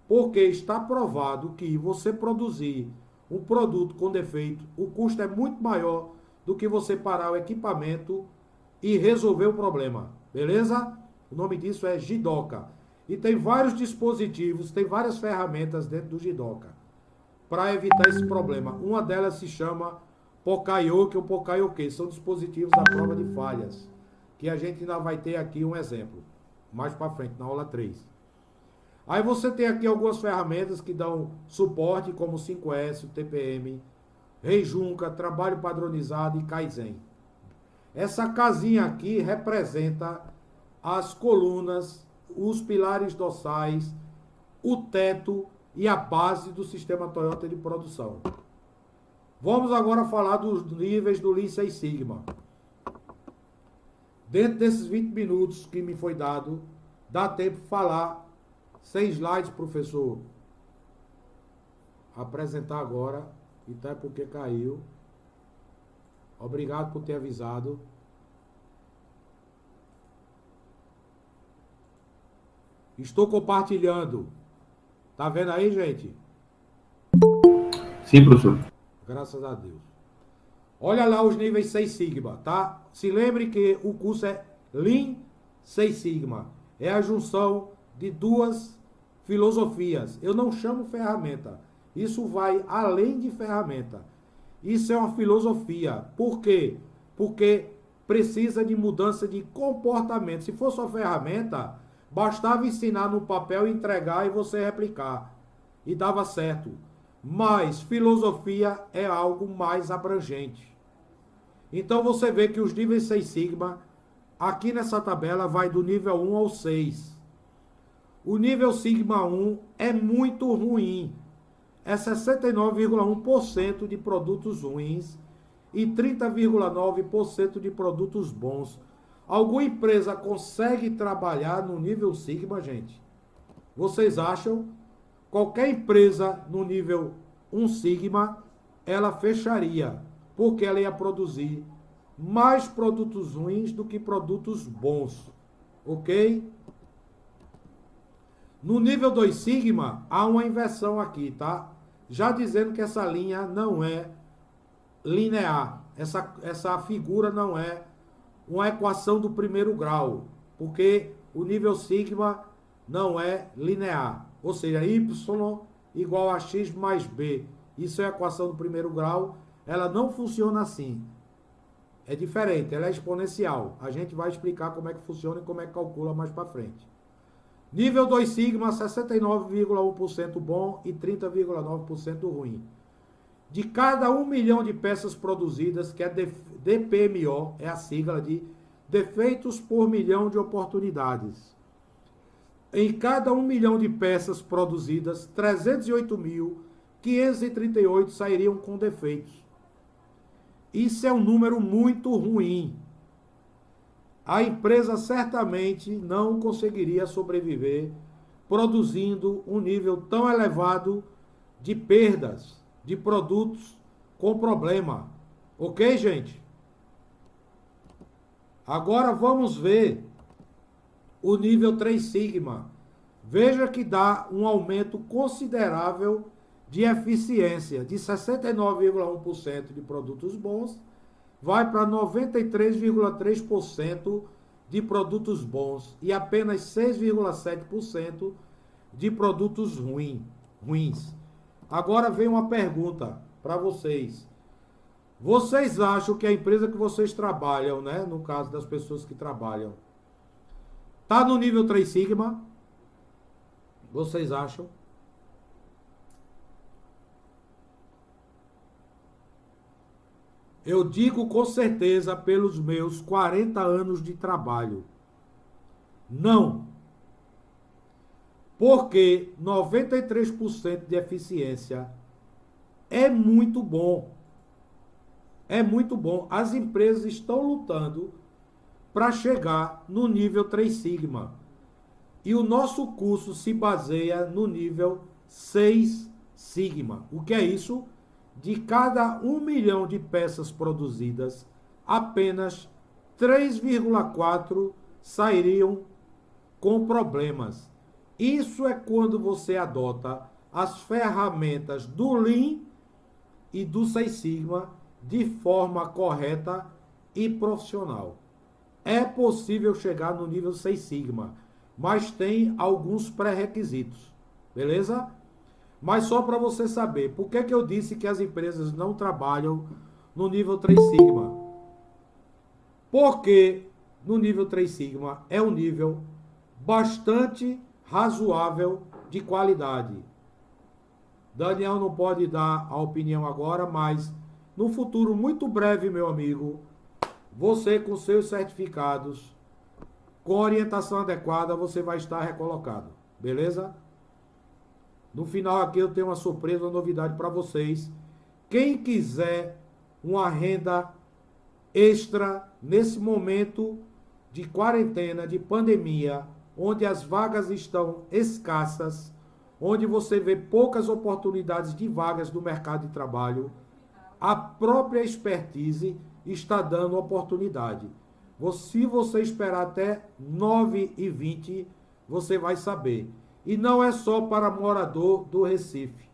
Porque está provado que você produzir um produto com defeito, o custo é muito maior do que você parar o equipamento e resolver o problema. Beleza? O nome disso é Jidoka. E tem vários dispositivos, tem várias ferramentas dentro do Jidoka para evitar esse problema. Uma delas se chama Pokayoke ou Pokayoke. São dispositivos à prova de falhas, que a gente ainda vai ter aqui um exemplo mais para frente, na aula 3. Aí você tem aqui algumas ferramentas que dão suporte, como o 5S, o TPM, Reijunka, Trabalho Padronizado e Kaizen. Essa casinha aqui representa as colunas, os pilares dorsais, o teto e a base do sistema Toyota de produção. Vamos agora falar dos níveis do Lean Six Sigma. Dentro desses 20 minutos que me foi dado, dá tempo de falar 6 slides, professor. Apresentar agora, e até porque caiu. Obrigado por ter avisado. Estou compartilhando. Tá vendo aí, gente? Sim, professor. Graças a Deus. Olha lá os níveis 6 Sigma, tá? Se lembre que o curso é Lean 6 Sigma. É a junção de duas filosofias. Eu não chamo ferramenta. Isso vai além de ferramenta. Isso é uma filosofia. Por quê? Porque precisa de mudança de comportamento. Se fosse uma ferramenta, bastava ensinar no papel, entregar e você replicar. E dava certo. Mas filosofia é algo mais abrangente. Então você vê que os níveis 6 Sigma, aqui nessa tabela, vai do nível 1 ao 6. O nível Sigma 1 é muito ruim. É 69,1% de produtos ruins e 30,9% de produtos bons. Alguma empresa consegue trabalhar no nível Sigma, gente? Vocês acham? Qualquer empresa no nível 1 Sigma, ela fecharia, porque ela ia produzir mais produtos ruins do que produtos bons. Ok? No nível 2 Sigma, há uma inversão aqui, tá? Já dizendo que essa linha não é linear. Essa figura não é uma equação do primeiro grau, porque o nível Sigma não é linear. Ou seja, y igual a x mais b. Isso é a equação do primeiro grau. Ela não funciona assim. É diferente, ela é exponencial. A gente vai explicar como é que funciona e como é que calcula mais para frente. Nível 2 Sigma, 69,1% bom e 30,9% ruim. De cada 1 milhão de peças produzidas, que é DPMO, é a sigla de defeitos por milhão de oportunidades. Em cada 1 milhão de peças produzidas, 308.538 sairiam com defeitos. Isso é um número muito ruim. A empresa certamente não conseguiria sobreviver produzindo um nível tão elevado de perdas de produtos com problema. Ok, gente? Agora vamos ver o nível 3 Sigma. Veja que dá um aumento considerável de eficiência, de 69,1% de produtos bons, vai para 93,3% de produtos bons e apenas 6,7% de produtos ruins. Agora vem uma pergunta para vocês. Vocês acham que a empresa que vocês trabalham, né, no caso das pessoas que trabalham, está no nível 3 Sigma? Vocês acham? Eu digo com certeza pelos meus 40 anos de trabalho. Não. Porque 93% de eficiência é muito bom. É muito bom. As empresas estão lutando para chegar no nível 3 Sigma. E o nosso curso se baseia no nível 6 Sigma. O que é isso? De cada 1 milhão de peças produzidas, apenas 3,4 sairiam com problemas. Isso é quando você adota as ferramentas do Lean e do 6 Sigma de forma correta e profissional. É possível chegar no nível 6 Sigma, mas tem alguns pré-requisitos, beleza? Mas só para você saber, por que eu disse que as empresas não trabalham no nível 3 Sigma? Porque no nível 3 Sigma é um nível bastante razoável de qualidade. Daniel não pode dar a opinião agora, mas no futuro muito breve, meu amigo, você com seus certificados, com orientação adequada, você vai estar recolocado, beleza? No final aqui eu tenho uma surpresa, uma novidade para vocês. Quem quiser uma renda extra nesse momento de quarentena, de pandemia, onde as vagas estão escassas, onde você vê poucas oportunidades de vagas no mercado de trabalho, a própria expertise está dando oportunidade. Se você esperar até 9h20, você vai saber. E não é só para morador do Recife.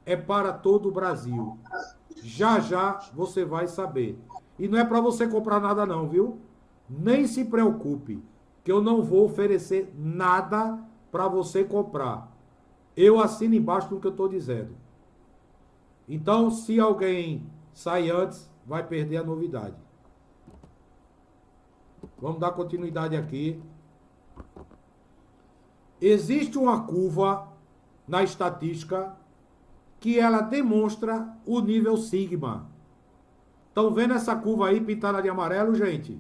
É para todo o Brasil. Já já você vai saber. E não é para você comprar nada não, viu? Nem se preocupe, que eu não vou oferecer nada para você comprar. Eu assino embaixo do que eu estou dizendo. Então, se alguém sair antes, vai perder a novidade. Vamos dar continuidade aqui. Existe uma curva na estatística que ela demonstra o nível Sigma. Estão vendo essa curva aí pintada de amarelo, gente?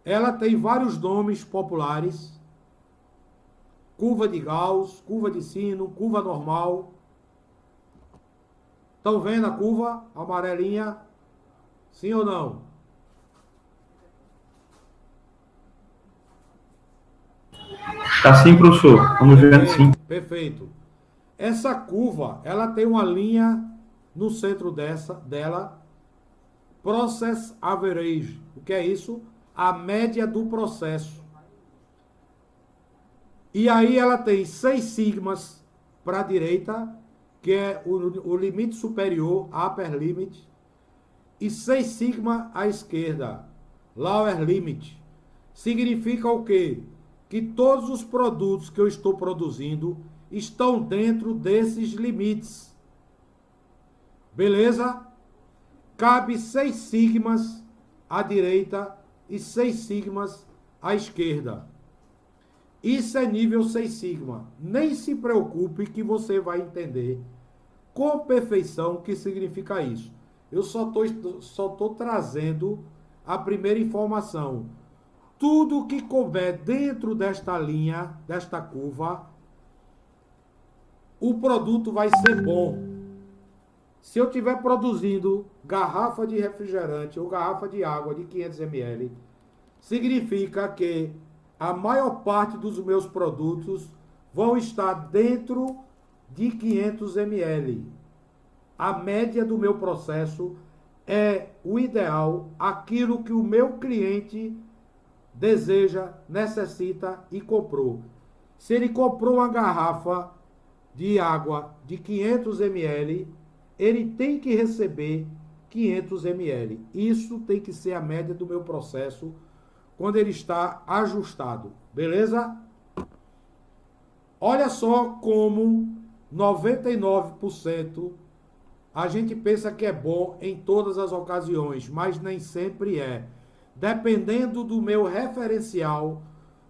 Ela tem vários nomes populares. Curva de Gauss, curva de sino, curva normal. Estão vendo a curva amarelinha? Sim ou não? Está sim, professor. Vamos vendo sim. Perfeito. Essa curva, ela tem uma linha no centro dela, Process Average. O que é isso? A média do processo. E aí ela tem 6 sigmas para a direita, que é o limite superior, upper limit, e 6 sigma à esquerda, lower limit. Significa o quê? Que todos os produtos que eu estou produzindo estão dentro desses limites. Beleza? Cabe 6 sigmas à direita e 6 sigmas à esquerda. Isso é nível 6 sigma. Nem se preocupe que você vai entender com perfeição o que significa isso. Eu só estou trazendo a primeira informação. Tudo que couber dentro desta linha, desta curva, o produto vai ser bom. Se eu estiver produzindo garrafa de refrigerante ou garrafa de água de 500 ml, significa que a maior parte dos meus produtos vão estar dentro de 500 ml. A média do meu processo é o ideal, aquilo que o meu cliente deseja, necessita e comprou. Se ele comprou uma garrafa de água de 500 ml, ele tem que receber 500 ml. Isso tem que ser a média do meu processo quando ele está ajustado. Beleza? Olha só como 99% a gente pensa que é bom em todas as ocasiões, mas nem sempre é. Dependendo do meu referencial,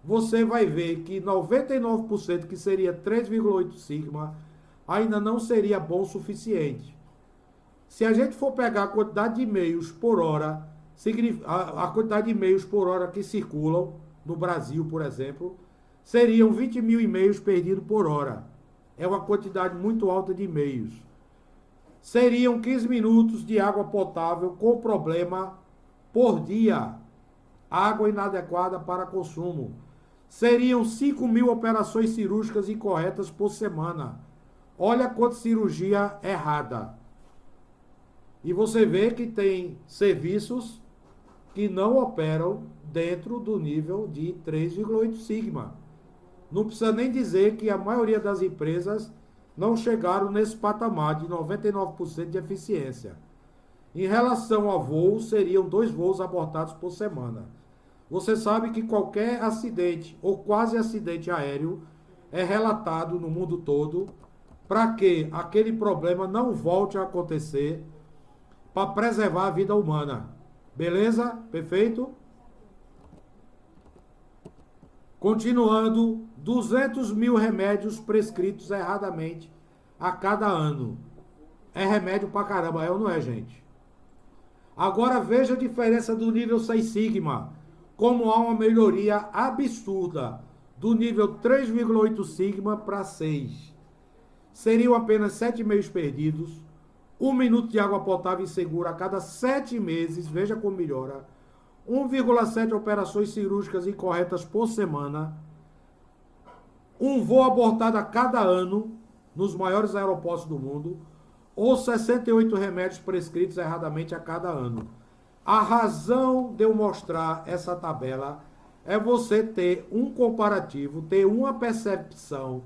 você vai ver que 99%, que seria 3,8 sigma, ainda não seria bom o suficiente. Se a gente for pegar a quantidade de e-mails por hora, a quantidade de e-mails por hora que circulam no Brasil, por exemplo, seriam 20 mil e-mails perdidos por hora. É uma quantidade muito alta de e-mails. Seriam 15 minutos de água potável com problema por dia. Água inadequada para consumo. Seriam 5 mil operações cirúrgicas incorretas por semana. Olha quanta cirurgia errada. E você vê que tem serviços que não operam dentro do nível de 3,8 sigma. Não precisa nem dizer que a maioria das empresas não chegaram nesse patamar de 99% de eficiência. Em relação a voos, seriam 2 voos abortados por semana. Você sabe que qualquer acidente ou quase acidente aéreo é relatado no mundo todo para que aquele problema não volte a acontecer, para preservar a vida humana. Beleza? Perfeito? Continuando, 200 mil remédios prescritos erradamente a cada ano. É remédio pra caramba, é ou não é, gente? Agora veja a diferença do nível 6 sigma. Como há uma melhoria absurda do nível 3,8 sigma para 6. Seriam apenas 7 e-mails perdidos, 1 minuto de água potável e segura a cada 7 meses, veja como melhora, 1,7 operações cirúrgicas incorretas por semana, um voo abortado a cada ano nos maiores aeroportos do mundo, ou 68 remédios prescritos erradamente a cada ano. A razão de eu mostrar essa tabela é você ter um comparativo, ter uma percepção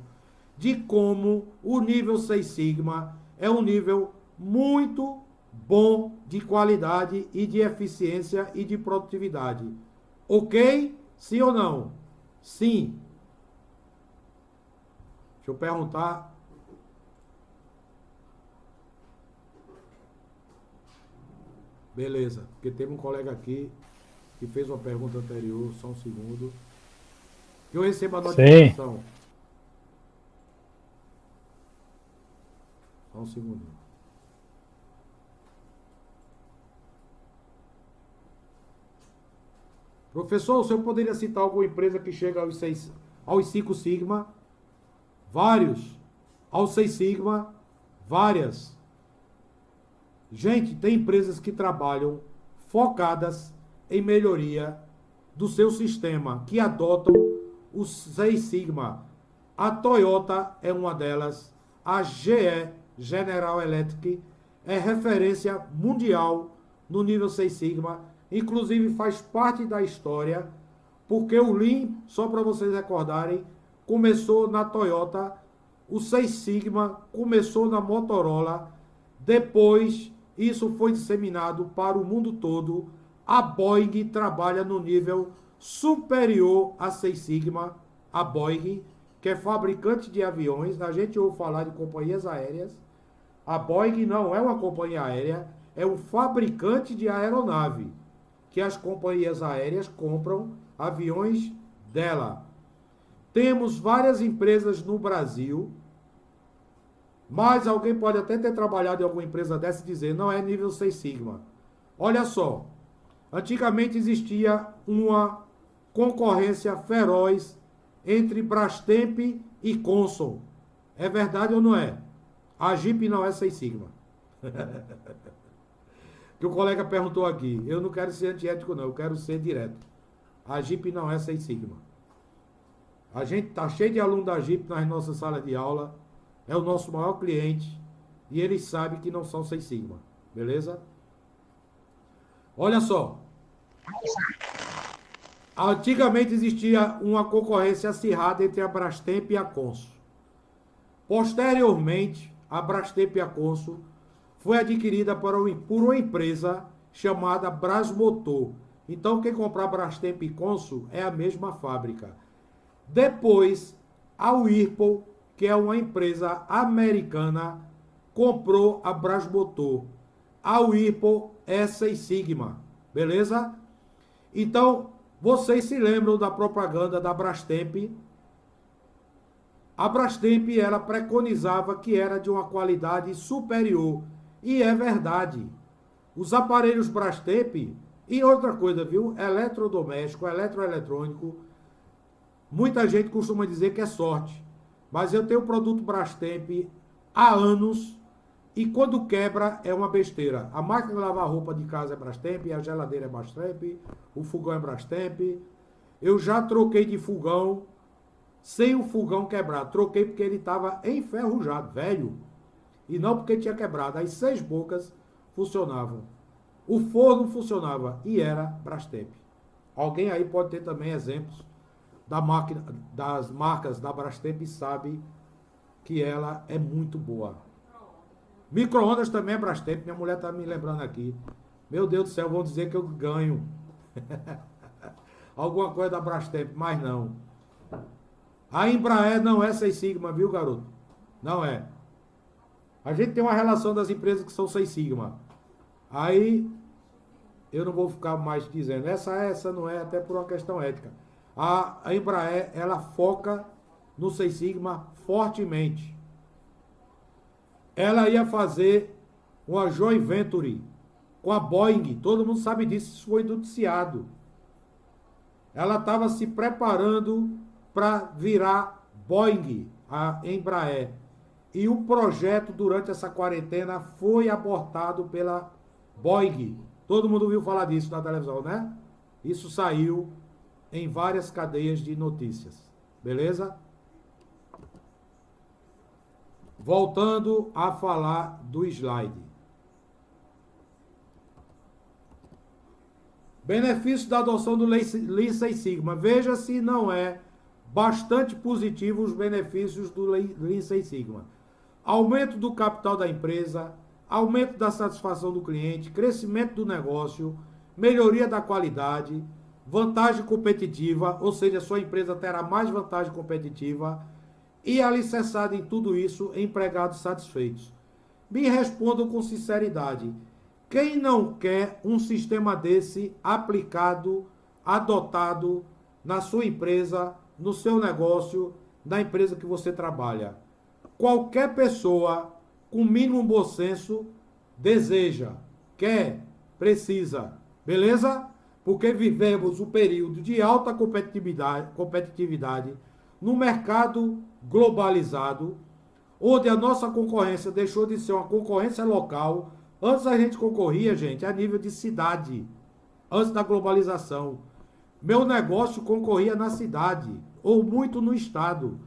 de como o nível 6 sigma é um nível muito bom de qualidade e de eficiência e de produtividade. Ok? Sim ou não? Sim. Deixa eu perguntar. Beleza, porque teve um colega aqui que fez uma pergunta anterior, só um segundo. Eu recebo a notificação. Só um segundo. Professor, o senhor poderia citar alguma empresa que chega aos 5 sigma? Vários. Aos 6 sigma? Várias. Gente, tem empresas que trabalham focadas em melhoria do seu sistema, que adotam o 6 sigma. A Toyota é uma delas. A GE, General Electric, é referência mundial no nível 6 sigma. Inclusive faz parte da história, porque o Lean, só para vocês recordarem, começou na Toyota, o 6 sigma começou na Motorola, depois isso foi disseminado para o mundo todo. A Boeing trabalha no nível superior a 6 sigma, a Boeing, que é fabricante de aviões. A gente ouve falar de companhias aéreas. A Boeing não é uma companhia aérea, é um fabricante de aeronave, que as companhias aéreas compram aviões dela. Temos várias empresas no Brasil, mas alguém pode até ter trabalhado em alguma empresa dessa e dizer, não é nível 6 sigma. Olha só, antigamente existia uma concorrência feroz entre Brastemp e Consul. É verdade ou não é? A Jeep não é 6 sigma. Que o colega perguntou aqui. Eu não quero ser antiético, não. Eu quero ser direto. A Jeep não é 6 sigma. A gente tá cheio de alunos da Jeep nas nossas salas de aula. É o nosso maior cliente. E eles sabem que não são 6 sigma. Beleza? Olha só. Antigamente existia uma concorrência acirrada entre a Brastemp e a Consul. Posteriormente, a Brastemp e a Consul foi adquirida por uma empresa chamada Brasmotor. Então, quem comprar Brastemp e Consul é a mesma fábrica. Depois, a Whirlpool, que é uma empresa americana, comprou a Brasmotor. A Whirlpool é 6 sigma, beleza? Então, vocês se lembram da propaganda da Brastemp? A Brastemp, ela preconizava que era de uma qualidade superior. E é verdade. Os aparelhos Brastemp, e outra coisa, viu? Eletrodoméstico, eletroeletrônico, muita gente costuma dizer que é sorte. Mas eu tenho o produto Brastemp há anos e quando quebra é uma besteira. A máquina de lavar roupa de casa é Brastemp, a geladeira é Brastemp, o fogão é Brastemp. Eu já troquei de fogão sem o fogão quebrar. Troquei porque ele estava enferrujado, velho. E não porque tinha quebrado. As 6 bocas funcionavam. O forno funcionava e era Brastemp. Alguém aí pode ter também exemplos das marcas da Brastemp e sabe que ela é muito boa. Micro-ondas também é Brastemp. Minha mulher está me lembrando aqui. Meu Deus do céu, vão dizer que eu ganho. Alguma coisa da Brastemp, mas não. A Embraer não é 6 Sigma, viu, garoto? Não é. A gente tem uma relação das empresas que são 6 Sigma. Aí, eu não vou ficar mais dizendo. Essa não é, até por uma questão ética. A Embraer, ela foca no 6 Sigma fortemente. Ela ia fazer uma joint venture com a Boeing. Todo mundo sabe disso, isso foi noticiado. Ela estava se preparando para virar Boeing, a Embraer. E o projeto, durante essa quarentena, foi abortado pela Boeing. Todo mundo ouviu falar disso na televisão, né? Isso saiu em várias cadeias de notícias. Beleza? Voltando a falar do slide. Benefício da adoção do Lean Six Sigma. Veja se não é bastante positivo os benefícios do Lean Six Sigma. Aumento do capital da empresa, aumento da satisfação do cliente, crescimento do negócio, melhoria da qualidade, vantagem competitiva, ou seja, sua empresa terá mais vantagem competitiva e alicerçado em tudo isso, empregados satisfeitos. Me respondam com sinceridade. Quem não quer um sistema desse aplicado, adotado na sua empresa, no seu negócio, na empresa que você trabalha? Qualquer pessoa com mínimo bom senso deseja, quer, precisa. Beleza? Porque vivemos um período de alta competitividade no mercado globalizado, onde a nossa concorrência deixou de ser uma concorrência local. Antes a gente concorria, gente, a nível de cidade, antes da globalização. Meu negócio concorria na cidade, ou muito no estado.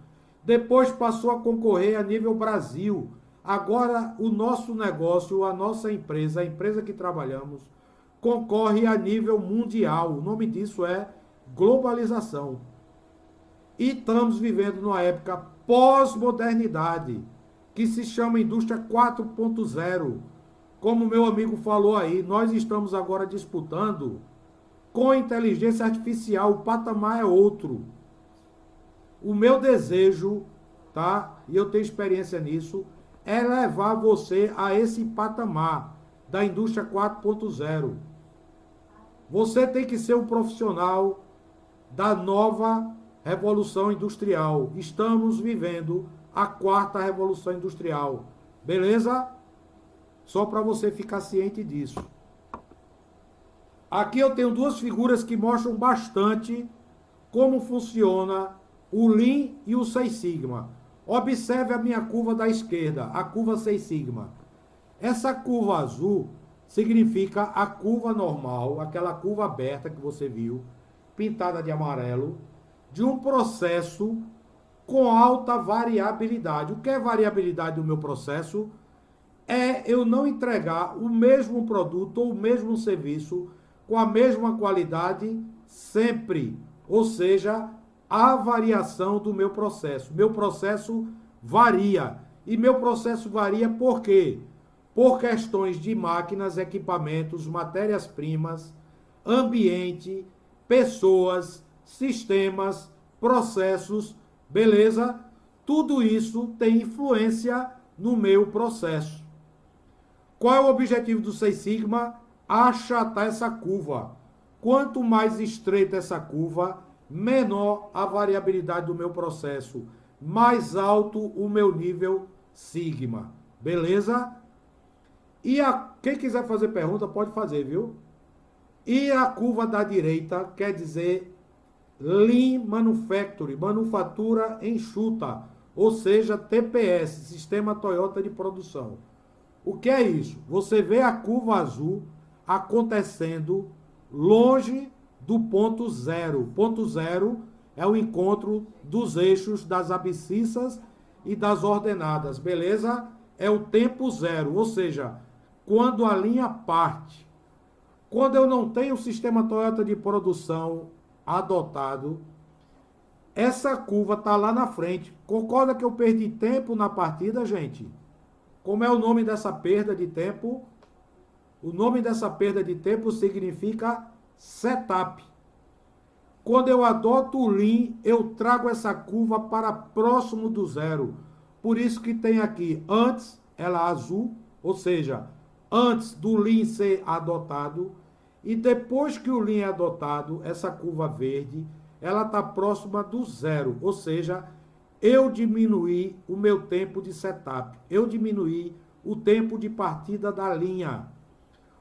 Depois passou a concorrer a nível Brasil. Agora o nosso negócio, a nossa empresa, a empresa que trabalhamos, concorre a nível mundial. O nome disso é globalização. E estamos vivendo numa época pós-modernidade, que se chama indústria 4.0. Como meu amigo falou aí, nós estamos agora disputando com inteligência artificial, o patamar é outro. O meu desejo, tá? E eu tenho experiência nisso, é levar você a esse patamar da indústria 4.0. Você tem que ser um profissional da nova revolução industrial. Estamos vivendo a 4ª revolução industrial. Beleza? Só para você ficar ciente disso. Aqui eu tenho 2 figuras que mostram bastante como funciona o Lean e o Six Sigma. Observe a minha curva da esquerda, a curva Six Sigma. Essa curva azul significa a curva normal, aquela curva aberta que você viu, pintada de amarelo, de um processo com alta variabilidade. O que é variabilidade do meu processo? É eu não entregar o mesmo produto ou o mesmo serviço com a mesma qualidade sempre. Ou seja, a variação do meu processo. Meu processo varia. E meu processo varia por quê? Por questões de máquinas, equipamentos, matérias-primas, ambiente, pessoas, sistemas, processos, beleza? Tudo isso tem influência no meu processo. Qual é o objetivo do Six Sigma? Achatar essa curva. Quanto mais estreita essa curva, menor a variabilidade do meu processo, mais alto o meu nível Sigma. Beleza? Quem quiser fazer pergunta, pode fazer, viu? E a curva da direita quer dizer Lean Manufacturing, manufatura enxuta, ou seja, TPS, Sistema Toyota de Produção. O que é isso? Você vê a curva azul acontecendo longe do ponto zero. O ponto zero é o encontro dos eixos das abscissas e das ordenadas, beleza? É o tempo zero, ou seja, quando a linha parte. Quando eu não tenho o sistema Toyota de produção adotado, essa curva está lá na frente. Concorda que eu perdi tempo na partida, gente? Como é o nome dessa perda de tempo? O nome dessa perda de tempo significa setup. Quando eu adoto o Lean, eu trago essa curva para próximo do zero. Por isso que tem aqui, antes, ela azul, ou seja, antes do Lean ser adotado, e depois que o Lean é adotado, essa curva verde, ela está próxima do zero, ou seja, eu diminuí o meu tempo de setup, eu diminuí o tempo de partida da linha.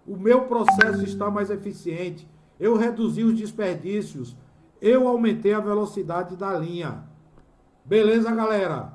O meu processo está mais eficiente, eu reduzi os desperdícios, eu aumentei a velocidade da linha. Beleza, galera?